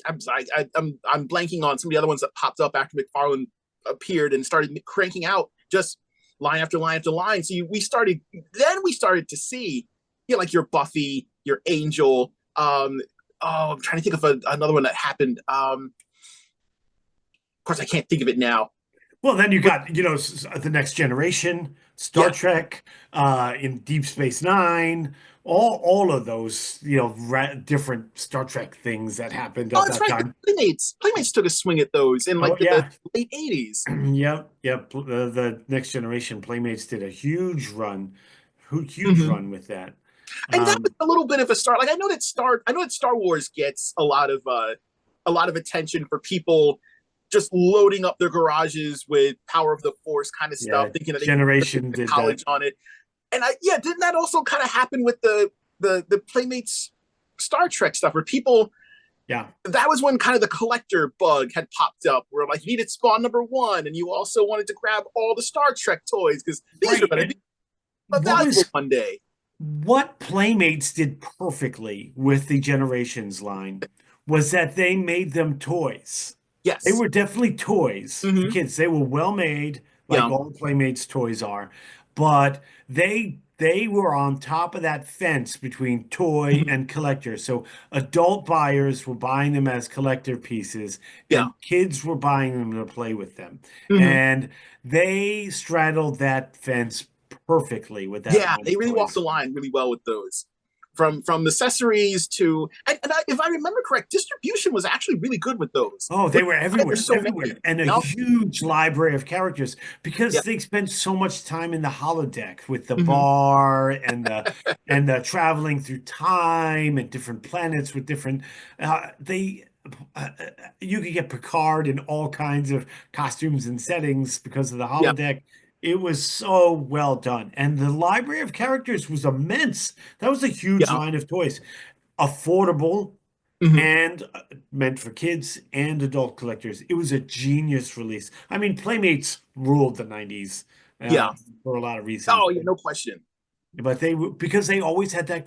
blanking on some of the other ones that popped up after McFarlane appeared and started cranking out just line after line after line. So we started to see like your Buffy, your Angel. I'm trying to think of another one that happened. Of course, I can't think of it now. Well, then you got, the Next Generation, Star Yeah. Trek, in Deep Space Nine, all of those, different Star Trek things that happened Oh, at that's that right. time. Playmates took a swing at those in Oh like the yeah. late '80s. Yep, yep. The Next Generation Playmates did a huge Mm-hmm. run with that. And that was Um, a little bit of a start. Like I know that Star Wars gets a lot of attention for people just loading up their garages with Power of the Force kind of stuff, yeah, thinking that they can go Generation to did that. college on it. And didn't that also kind of happen with the Playmates Star Trek stuff, where people Yeah, that was when kind of the collector bug had popped up, where like you needed Spawn #1, and you also wanted to grab all the Star Trek toys because these are right. going to And be what valuable was one day. what Playmates did perfectly with the Generations line was that they made them toys. They Yes. were definitely toys for Mm-hmm. kids. They were well made, like Yeah. all Playmates toys are, but they were on top of that fence between toy Mm-hmm. and collector. So adult buyers were buying them as collector pieces, Yeah. and kids were buying them to play with them. Mm-hmm. And they straddled that fence perfectly with that Yeah, line they of really walked the toys. line really well with those. From accessories to if I remember correct, distribution was actually really good with those. Oh, Which they were is why there's everywhere, so everywhere, many. and a Yep. huge library of characters Yeah. because they spent so much time in the holodeck with the Mm-hmm. bar and the traveling through time and different planets with different. They you could get Picard in all kinds of costumes and settings because of the Yeah. holodeck. It was so well done, and the library of characters was immense. That was a huge Yeah. line of toys, affordable Mm-hmm. and meant for kids and adult collectors. It was a genius release. I mean, Playmates ruled the 90s Yeah. for a lot of reasons, Oh, yeah, no question. but because they always had that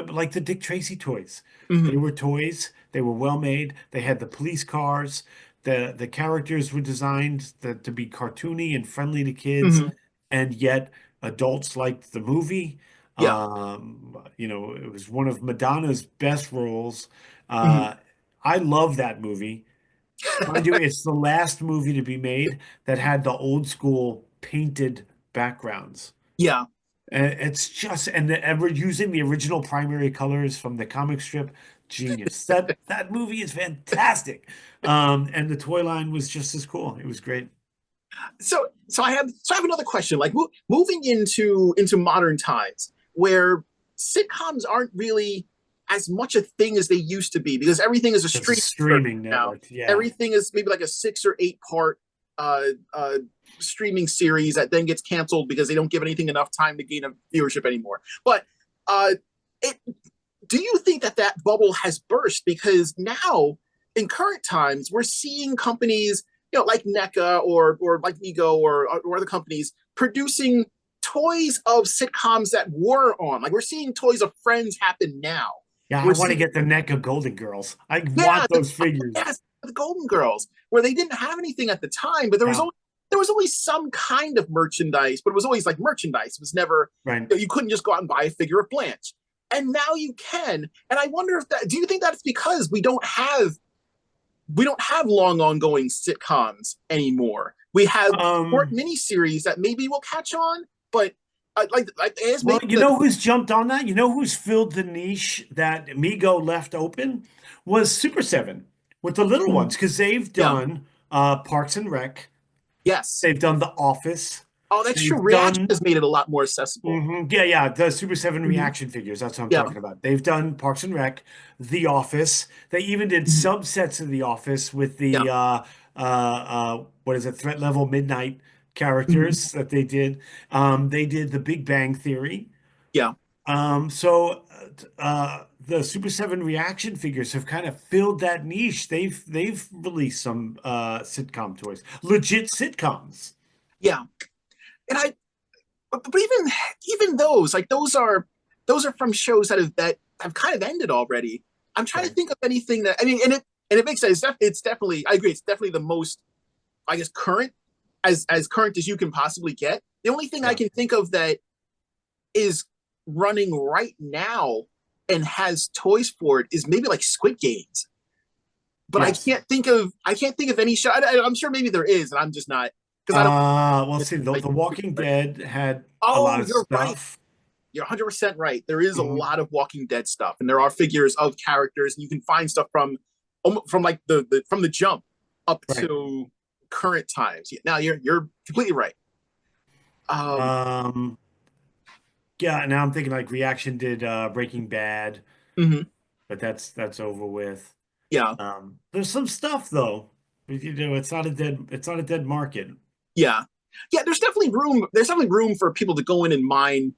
like the Dick Tracy toys. They Mm-hmm. were toys. They were well made. They had the police cars. The characters were designed to be cartoony and friendly to kids, Mm-hmm. and yet adults liked the movie. Yeah. It was one of Madonna's best roles. Mm-hmm. Uh, I love that movie. Mind you, it's the last movie to be made that had the old school painted backgrounds. Yeah. And it's just, and we're using the original primary colors from the comic strip. Genius. That movie is fantastic. And the toy line was just as cool. It was great. So I have another question. Like moving into modern times, where sitcoms aren't really as much a thing as they used to be because everything is a It's a streaming service streaming now. network. Yeah. Everything is maybe like a 6 or 8 part uh, uh, streaming series that then gets canceled because they don't give anything enough time to gain a viewership anymore. But uh, it, do you think that that bubble has burst? Because now, in current times, we're seeing companies, like NECA or like Ego or other companies producing toys of sitcoms that were on. Like we're seeing toys of Friends happen now. Yeah, I We're want to seeing, get the neck of Golden Girls. I yeah, want those figures. yes, the Golden Girls, where they didn't have anything at the time, but Yeah, there was always some kind of merchandise, but it was always like merchandise. It was never, right. you couldn't just go out and buy a figure of Blanche. And now you can. And I wonder if that, do you think that's because we don't have long ongoing sitcoms anymore? We have short Um, miniseries that maybe will catch on, but like as well, maybe you know who's jumped on that? You know who's filled the niche that Mego left open? Was Super 7 with the little ones, because they've yeah, done Parks and Rec. yes. They've done The Office. Oh, that's true. They've Reaction done has made it a lot more accessible. Yeah, yeah, the Super 7 Mm-hmm. reaction figures. That's what I'm Yeah. talking about. They've done Parks and Rec, The Office. They even did Mm-hmm. subsets of The Office with Yeah. the what is it, Threat Level Midnight Mm-hmm. characters that they did. They did The Big Bang Theory. Yeah. The Super 7 reaction figures have kind of filled that niche. They've released some sitcom toys, legit sitcoms. Yeah. And but even those, like those are from shows that have kind of ended already. I'm trying to Right. think of anything that, I mean, and it makes sense. It's definitely, I agree. It's definitely the most, I guess, current, as current as you can possibly get. The only thing I Yeah. can think of that is running right now and has toys for it is maybe like Squid Games. But Yes. I can't think of any show. I'm sure maybe there is, and I'm just not, because I don't Well, see, like. The Walking Dead had a lot Oh, of you're right. stuff. You're 100% right. There is a Mhm. lot of Walking Dead stuff, and there are figures of characters, and you can find stuff from like from the jump up Right. to current times. Now you're completely right. Um, Um, yeah, now I'm thinking like Reaction did Breaking Bad, mhm, but that's over with. yeah, There's some stuff though. It's not a dead market. yeah, yeah. There's definitely room for people to go in and mine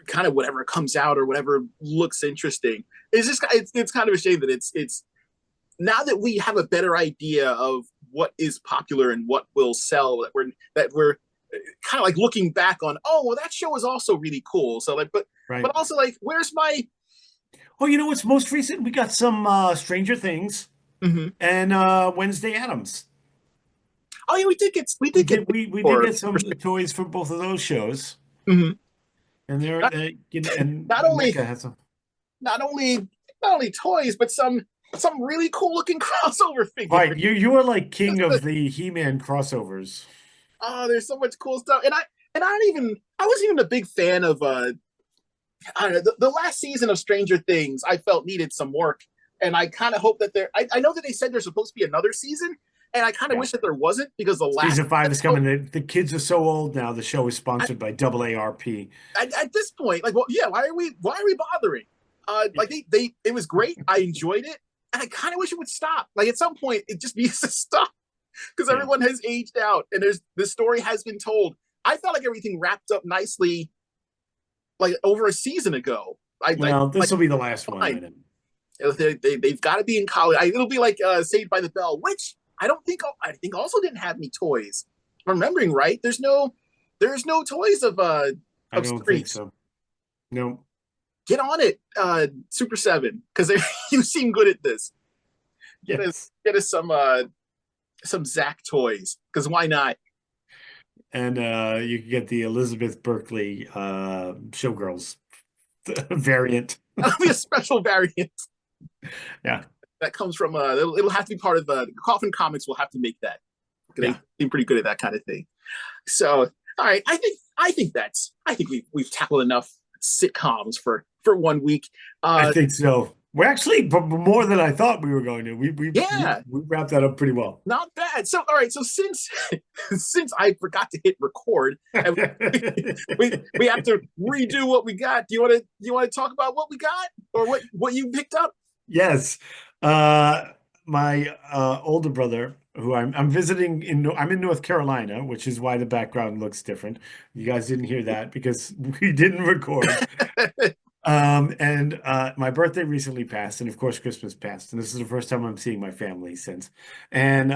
kind of whatever comes out or whatever looks interesting. It's kind of a shame that it's now that we have a better idea of what is popular and what will sell, that we're kind of like looking back on, oh well, that show is also really cool. So like, but Right. also like, where's my Oh, you know what's most recent? We got some Stranger Things mm-hmm. and Wednesday Addams. Oh yeah, we did get We did for get some toys for both of those shows, mm-hmm. and they're not, and not only NECA has some. not only not only toys, but some really cool looking crossover Right, figures. you are like king of the He-Man crossovers. Oh, there's so much cool stuff, and I wasn't even a big fan of I don't know, the last season of Stranger Things. I felt needed some work, and I kind of hope that I know that they said there's supposed to be another season, and I kind of Yeah. wish that there wasn't because the last Season 5 is episode, coming. The kids are so old now. The show is sponsored by AARP. at this point, like, well, yeah, why are we bothering? Like it was great. I enjoyed it, and I kind of wish it would stop. Like at some point, it just needs to stop because Yeah. everyone has aged out, and the story has been told. I felt like everything wrapped up nicely, like over a season ago. Well, this Like will be the last one, I fine. know. They've got to be in college. It'll be like Saved by the Bell, which I think also didn't have any toys. If I'm remembering right, there's no toys I of don't think Screech. so. No. Get on it, Super Seven, because you seem good at this. Get us Yes. get us some Zach toys, because why not? And you can get the Elizabeth Berkley Showgirls variant. That'll be a special variant Yeah. that comes from it'll have to be part of Coffin Comics. Will have to make that. They Yeah. seem pretty good at that kind of thing. So, all right, I think we've tackled enough sitcoms for 1 week. I Uh, think so. We're actually more than I thought we were going to. yeah, We wrapped that up pretty well. not bad. So all right, so since since I forgot to hit record and we have to redo what we got. Do you want to talk about what we got or what you picked up? Yes. My older brother, who I'm visiting I'm in North Carolina, which is why the background looks different. You guys didn't hear that because we didn't record. And my birthday recently passed, and of course Christmas passed, and this is the first time I'm seeing my family since. And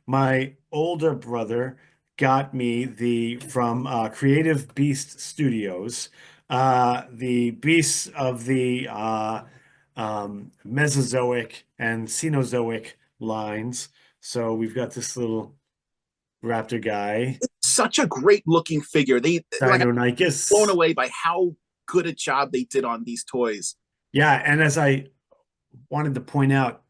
my older brother got me the from Creative Beast Studios, the Beasts of the Mesozoic and Cenozoic lines. So we've got this little raptor guy, Such a great looking figure. They like I'm blown Deinonychus. away by how good a job they did on these toys. Yeah, and as I wanted to point out,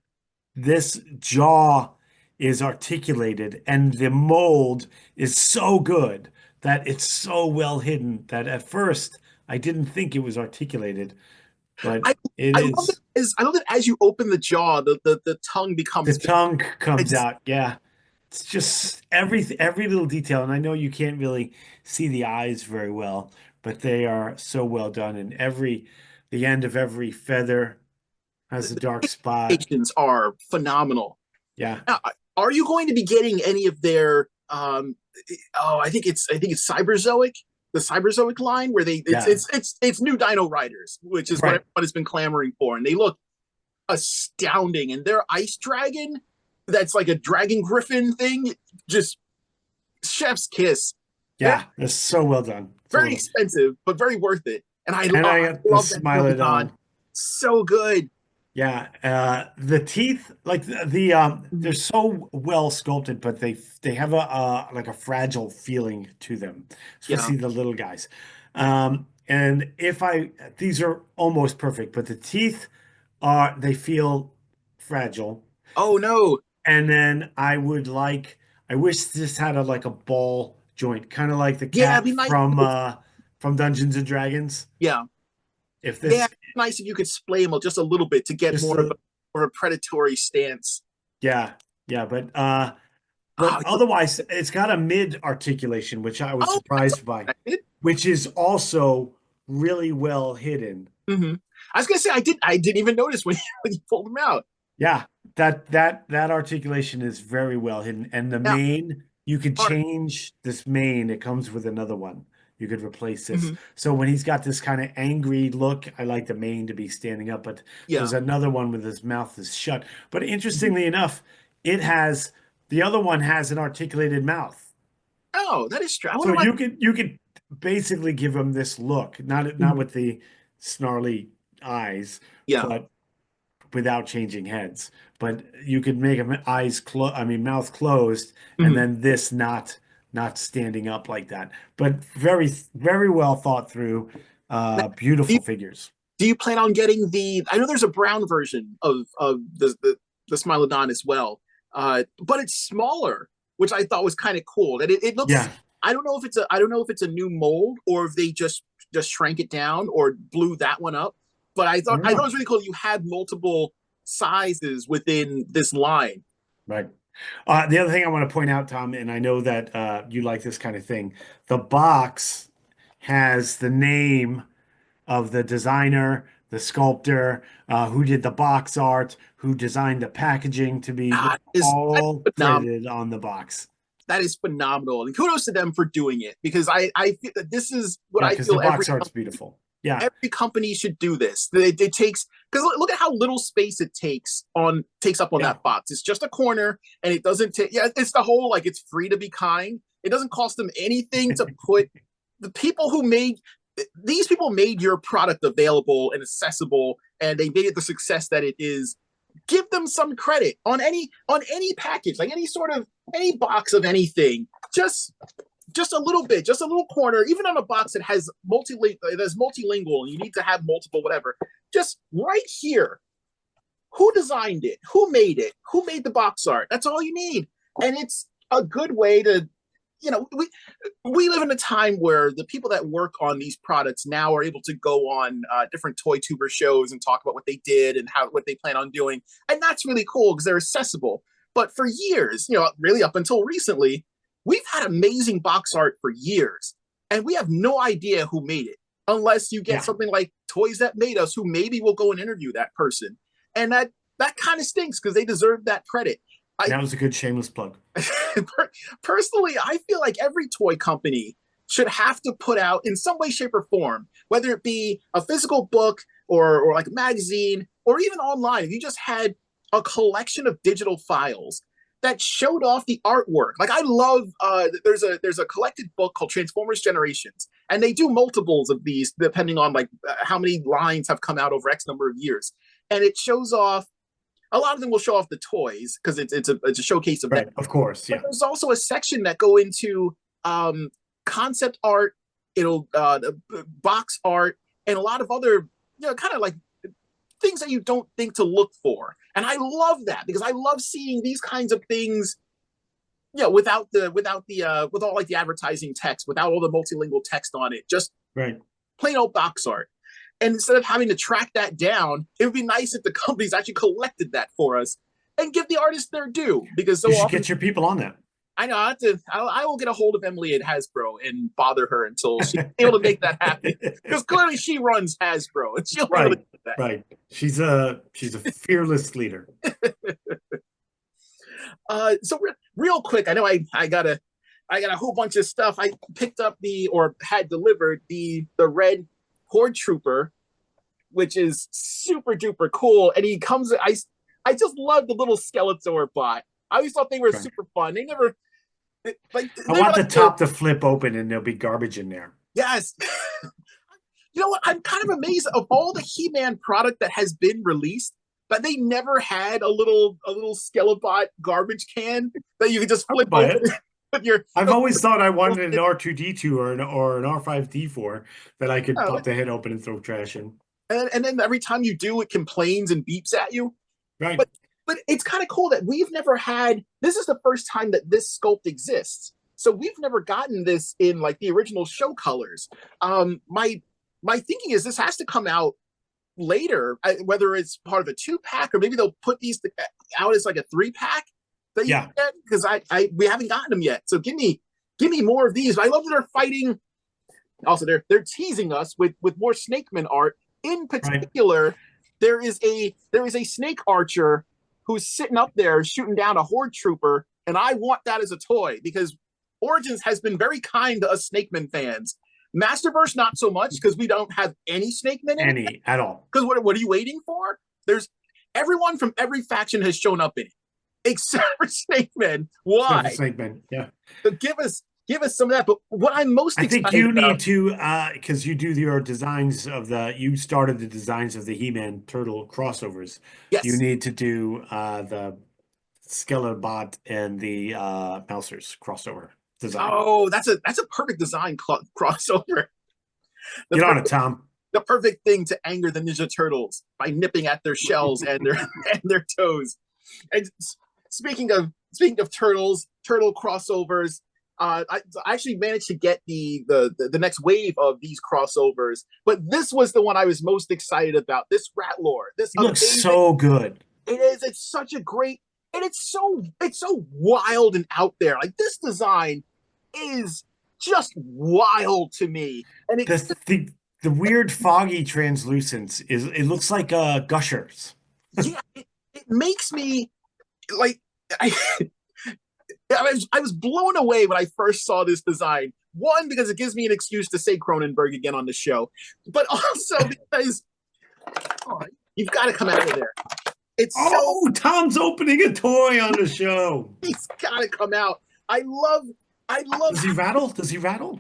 this jaw is articulated and the mold is so good that it's so well hidden that at first I didn't think it was articulated, but I it I love is. I love that as you open the jaw, the tongue The becomes big. tongue comes It's, out. Yeah. It's just every little detail. And I know you can't really see the eyes very well, but they are so well done. And the end of every feather has a dark the spot. patients are phenomenal. Yeah. Now, are you going to be getting any of their oh I think it's cyberzoic the cyberzoic line where they Yeah. it's new Dino Riders, which is what Right. everyone has been clamoring for, and they look astounding. And their ice dragon, that's like a dragon griffin thing, just chef's kiss. Very, Yeah. It's so well done. So well very done. expensive, but very worth it. And And I I got the love that Smilodon. polygon. So good. Yeah, the teeth, like they're so well sculpted, but they have a like a fragile feeling to them, Yeah. especially the little guys. And if I these are almost perfect, but the teeth are they feel fragile. Oh no. And then I wish this had a like a ball joint, kind of like the Yeah, it'd cat be nice. from Dungeons and Dragons. Yeah. If Yeah, this it's nice if you could splay them just a little bit to get just more of a predatory stance. yeah, yeah, but Oh, otherwise, it's got a mid articulation, which I was oh, that's surprised by, unexpected. which is also really well hidden. Mm-hmm. I was gonna say I didn't even notice when when you pulled them out. Yeah, that articulation is very well hidden. And the Now, mane, you could are, change this mane. It comes with another one. You could replace this. mhm, So when he's got this kind of angry look, I like the mane to be standing up, but there's yeah. another one with his mouth is shut. But Mhm. interestingly enough, it has the other one has an articulated mouth. Oh, that is true. I So wonder why. you could basically give him this look, not Mhm. with the snarly eyes, Yeah. but without changing heads. But you could make him eyes closed, I mean mouth closed, and Mhm. then this not standing up like that. But very well thought through, Now, do you, beautiful figures. do you plan on getting the? I know there's a brown version of the Smilodon as well, but it's smaller, which I thought was kind of cool. And it looks. Yeah. I don't know if it's a new mold or if they just shrank it down or blew that one up. But I don't I thought it know. was really cool. You had multiple sizes within this line. Right. The other thing I want to point out, Tom, and I know that you like this kind of thing, the box has the name of the designer, the sculptor, who did the box art, who designed the packaging to be That all is phenomenal. printed on the box. That is phenomenal, and kudos to them for doing it because I feel that this is what Yeah, I because the feel box art's beautiful. Yeah, every company should do this. It takes because look at how little space it takes up on yeah, that box. It's just a corner, and it doesn't take. Yeah, it's the whole like it's free to be kind. It doesn't cost them anything to put the people who made these people made your product available and accessible, and they made it the success that it is. Give them some credit on any package, like any sort of any box of anything. Just a little bit, just a little corner, even on a box that has that's multilingual, and you need to have multiple whatever. Just right here, who designed it? Who made it? Who made the box art? That's all you need, and it's a good way to we live in a time where the people that work on these products now are able to go on different toy tuber shows and talk about what they did and what they plan on doing, and that's really cool because they're accessible. But for years, really up until recently, we've had amazing box art for years, and we have no idea who made it unless you get something like Toys That Made Us, who maybe will go and interview that person, and that kind of stinks because they deserve that credit. That was a good shameless plug. Personally, I feel like every toy company should have to put out in some way, shape, or form, whether it be a physical book or like a magazine or even online. If you just had a collection of digital files that showed off the artwork. Like I love there's a collected book called Transformers Generations, and they do multiples of these depending on like how many lines have come out over X number of years. And it shows off, a lot of them will show off the toys because it's a showcase of them. Of course, yeah. But there's also a section that go into concept art, box art, and a lot of other kind of like things that you don't think to look for. And I love that because I love seeing these kinds of things, with all like the advertising text, without all the multilingual text on it, just plain old box art. And instead of having to track that down, it would be nice if the companies actually collected that for us and give the artists their due. Because so you should often, get your people on that. I know I will get a hold of Emily at Hasbro and bother her until she's able to make that happen. Because clearly she runs Hasbro and she'll be able to do that. Right. She's a fearless leader. So real quick, I know I got a whole bunch of stuff. I picked up had delivered the red Horde Trooper, which is super duper cool. And he comes, I just love the little Skeletor bot. I always thought they were super fun. They never I want the top to flip open and there'll be garbage in there. Yes. You know what? I'm kind of amazed of all the He-Man product that has been released, but they never had a little Skelebot garbage can that you could just flip open. I've always thought I wanted an R2D2 or an R5D4 that I could pop the head open and throw trash in. And then every time you do, it complains and beeps at you. Right. But it's kind of cool that we've never had, this is the first time that this sculpt exists. So we've never gotten this in like the original show colors. My thinking is this has to come out later, whether it's part of a 2-pack or maybe they'll put these out as like a 3-pack. Because we haven't gotten them yet. So give me more of these. I love that they're fighting. Also, they're teasing us with more Snakeman art. In particular, there is a snake archer who's sitting up there shooting down a Horde Trooper, and I want that as a toy because Origins has been very kind to us Snakeman fans. Masterverse not so much because we don't have any Snakemen at all. Because what are you waiting for? There's everyone from every faction has shown up in it. Except for Snakeman. Why? Snakeman, yeah. So give us some of that. But what I'm most excited about, I think you need to, because you do your designs you started the designs of the He-Man Turtle crossovers. Yes. You need to do the Skelebot and the Mousers crossover design. Oh, that's a perfect design crossover. Get on it, Tom. The perfect thing to anger the Ninja Turtles by nipping at their shells and their toes. And speaking of turtle crossovers, I actually managed to get the next wave of these crossovers, but this was the one I was most excited about. This Ratlord, this looks so good. It is. It's such a great, and it's so wild and out there. Like this design is just wild to me, and the weird foggy translucence it looks like gushers. Yeah. It makes me like I was blown away when I first saw this design. One, because it gives me an excuse to say Cronenberg again on the show, but also because you've got to come out of there. Tom's opening a toy on the show. He's got to come out. I love. Does he rattle? Does he rattle?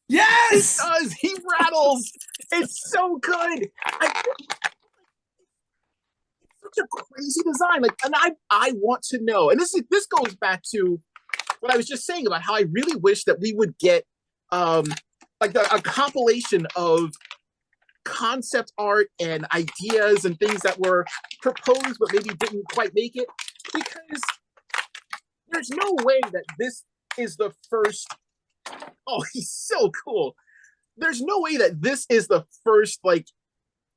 Yes, he does. He rattles. It's so good. A crazy design, and I want to know, and this goes back to what I was just saying about how I really wish that we would get like a compilation of concept art and ideas and things that were proposed but maybe didn't quite make it, because there's no way that this is the first. Oh, he's so cool. There's no way that this is the first, like,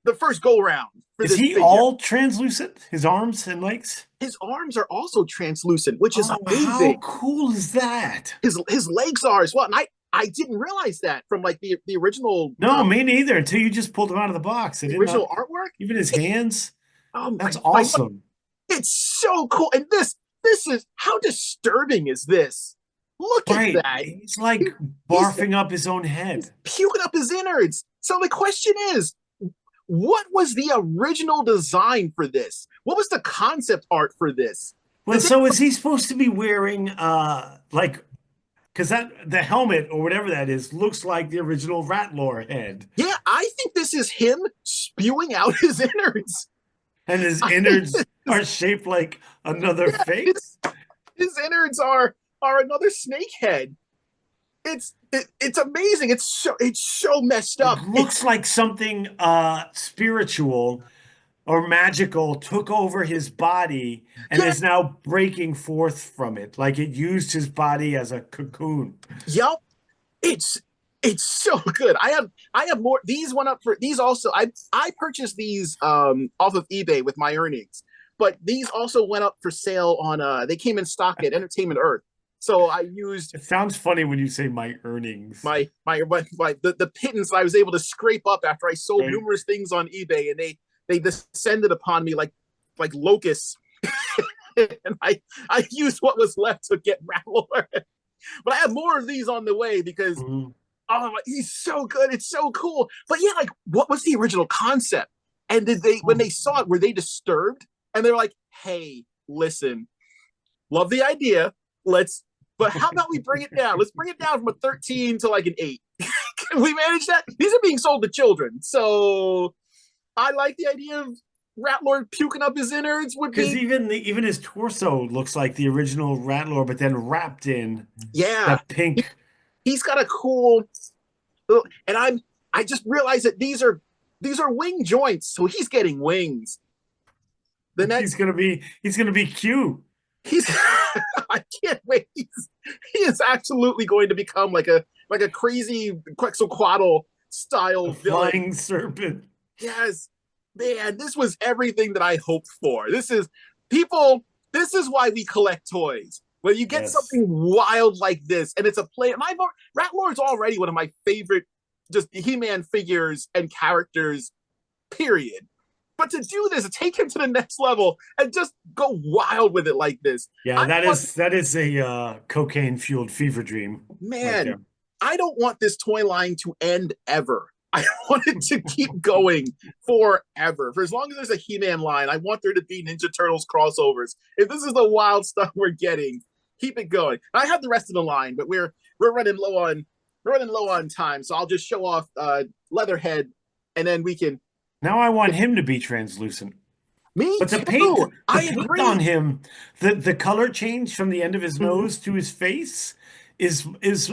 the first go round for Is this he figure. all translucent? His arms and legs? His arms are also translucent, which is Oh, how amazing. cool is that? His legs are as well, and I didn't realize that from like the original. No, me neither. Until you just pulled him out of the box. I The did original not. artwork. Even his hands. Oh That's my awesome. it's so cool. And this is how disturbing is this? Look at Right. that. He's like He's barfing up his own head. puking up his innards. So the question is, what was the original design for this? What was the concept art for this? Well, so is he supposed to be wearing like because that the helmet or whatever that is looks like the original Ratlore head. Yeah, I think this is him spewing out his innards. And his innards are shaped like another face. His innards are another snake head. It's amazing. It's so messed up. It looks like something spiritual or magical took over his body and is now breaking forth from it. Like it used his body as a cocoon. Yep. It's so good. I have more. These went up for these also. I purchased these off of eBay with my earnings, but these also went up for sale on they came in stock at Entertainment Earth. So I used. It sounds funny when you say my earnings. The pittance I was able to scrape up after I sold numerous things on eBay, and they descended upon me like locusts. And I used what was left to get Rattler. But I have more of these on the way because oh, he's so good. It's so cool. But yeah, like, what was the original concept? And did they, when they saw it, were they disturbed? And they're like, hey, listen, love the idea. But how about we bring it down? Let's bring it down from a 13 to like an 8. Can we manage that? These are being sold to children. So I like the idea of Ratlord puking up his innards would be. Because even his torso looks like the original Ratlord, but then wrapped in that pink. He's got a cool, and I just realized that these are wing joints, so he's getting wings. The next he's gonna be cute. I can't wait. He is absolutely going to become like a crazy Quetzalcoatl style flying serpent. Yes, man, this was everything that I hoped for. This is why we collect toys. When you get something wild like this, and it's a play. Ratlord's already one of my favorite just He-Man figures and characters, period. But to do this, take him to the next level and just go wild with it like this. Yeah, that is a cocaine-fueled fever dream. Man, right, I don't want this toy line to end ever. I want it to keep going forever. For as long as there's a He-Man line, I want there to be Ninja Turtles crossovers. If this is the wild stuff we're getting, keep it going. I have the rest of the line, but we're running low on time, so I'll just show off Leatherhead, and then we can. Now I want him to be translucent. Me but too. The paint on him, the color change from the end of his nose to his face is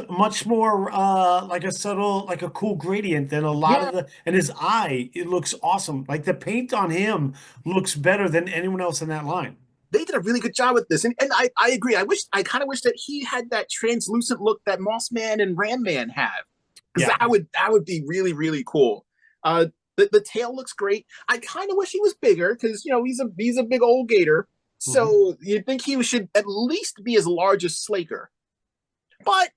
much more like a subtle, like a cool gradient than a lot of and his eye, it looks awesome. Like the paint on him looks better than anyone else in that line. They did a really good job with this, and I agree. I kind of wish that he had that translucent look that Moss Man and Ram Man have, because that would be really, really cool. The tail looks great. I kind of wish he was bigger because he's a big old gator. So you'd think he should at least be as large as Slaker. But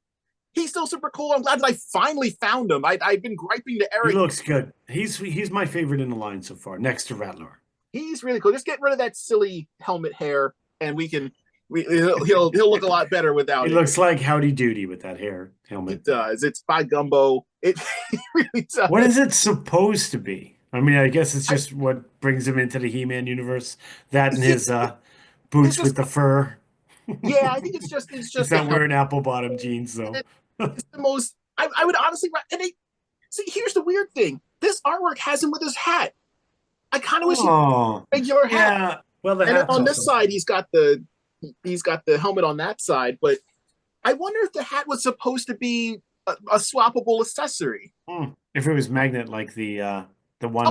he's still super cool. I'm glad that I finally found him. I've been griping to Eric. He looks good. He's my favorite in the line so far, next to Rattler. He's really cool. Just get rid of that silly helmet hair, and he'll look a lot better without it. He looks like Howdy Doody with that hair helmet. It does. It's by Gumbo. It really does. What is it supposed to be? I mean, I guess it's just what brings him into the He-Man universe. That and his boots with the fur. Yeah, I think it's just He's not wearing apple-bottom jeans though. It's the most. I would honestly. And see, here's the weird thing. This artwork has him with his hat. I kind of wish he had a regular hat. Yeah. Well, and on this side, he's got the helmet on that side. But I wonder if the hat was supposed to be a swappable accessory. If it was magnet like the one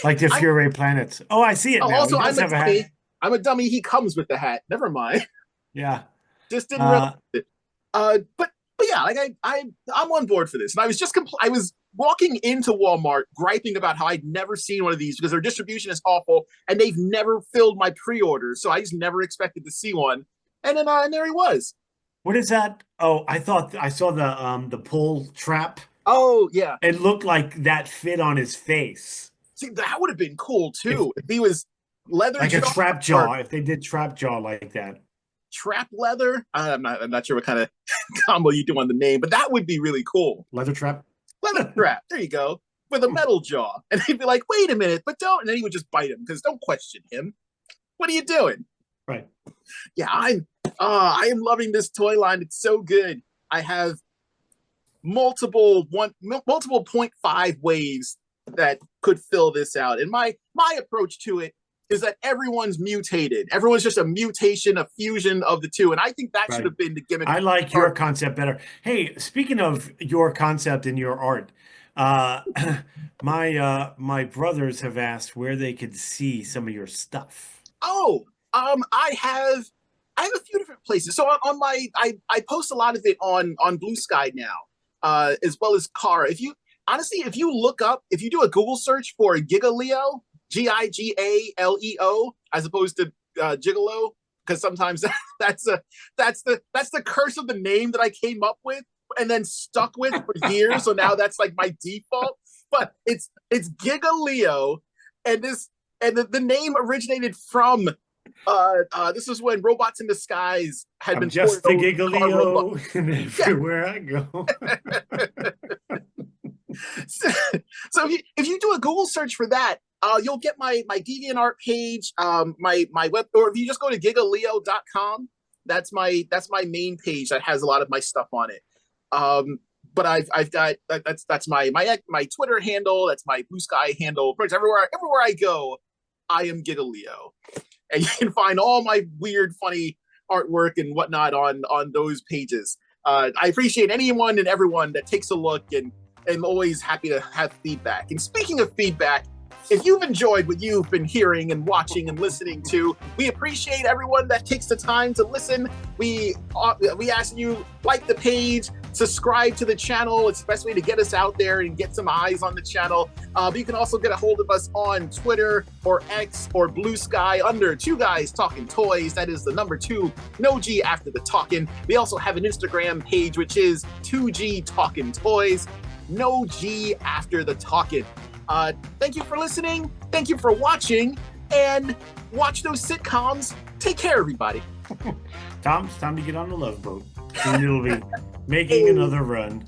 like the Fury planets. Oh, I see it now. Also, I'm a dummy. He comes with the hat. Never mind. Yeah. Just didn't realize it. But yeah, like I'm on board for this. And I was just I was walking into Walmart griping about how I'd never seen one of these because their distribution is awful and they've never filled my pre-orders, so I just never expected to see one. And then and there he was. What is that? Oh, I thought I saw the pull trap. Oh yeah, It looked like that fit on his face. see that would have been cool If too if he was leather like a jaw trap or jaw, if they did trap jaw like that. trap leather. I'm not sure what kind of combo you do on the name, but that would be really cool. Leather trap? Leather trap. There you go. With a metal jaw. And he'd be like, wait a minute, but don't. And then he would just bite him because don't question him. What are you doing? Right. Yeah, I am loving this toy line. It's so good. I have multiple 0.5 waves that could fill this out. And my approach to it is that everyone's mutated. Everyone's just a mutation, a fusion of the two. And I think that should have been the gimmick. I like your concept better. Hey, speaking of your concept and your art, my brothers have asked where they could see some of your stuff. Oh, I have a few different places. So on my I post a lot of it on Blue Sky now, as well as Kara. If you look up, if you do a Google search for Gigaleo, Gigaleo, as opposed to Gigolo, because sometimes that's the curse of the name that I came up with and then stuck with for years. So now that's like my default. But it's Gigaleo, and the name originated from this is when Robots in Disguise had been just the Gigaleo, and everywhere I go. So if you do a Google search for that, you'll get my DeviantArt page, my web, or if you just go to gigaleo.com, that's my main page that has a lot of my stuff on it. But I've got that's my Twitter handle, that's my Blue Sky handle. Pretty much everywhere I go, I am Gigaleo, and you can find all my weird, funny artwork and whatnot on those pages. I appreciate anyone and everyone that takes a look, and I'm always happy to have feedback. And speaking of feedback, if you've enjoyed what you've been hearing and watching and listening to, we appreciate everyone that takes the time to listen. We ask you like the page, subscribe to the channel. It's the best way to get us out there and get some eyes on the channel. But you can also get a hold of us on Twitter or X or Blue Sky under Two Guys Talking Toys. That is the number 2, no G after the talking. We also have an Instagram page, which is 2G Talking Toys, no G after the talking. Thank you for listening. Thank you for watching, and watch those sitcoms. Take care, everybody. Tom, it's time to get on the Love Boat. Soon it'll be making another run.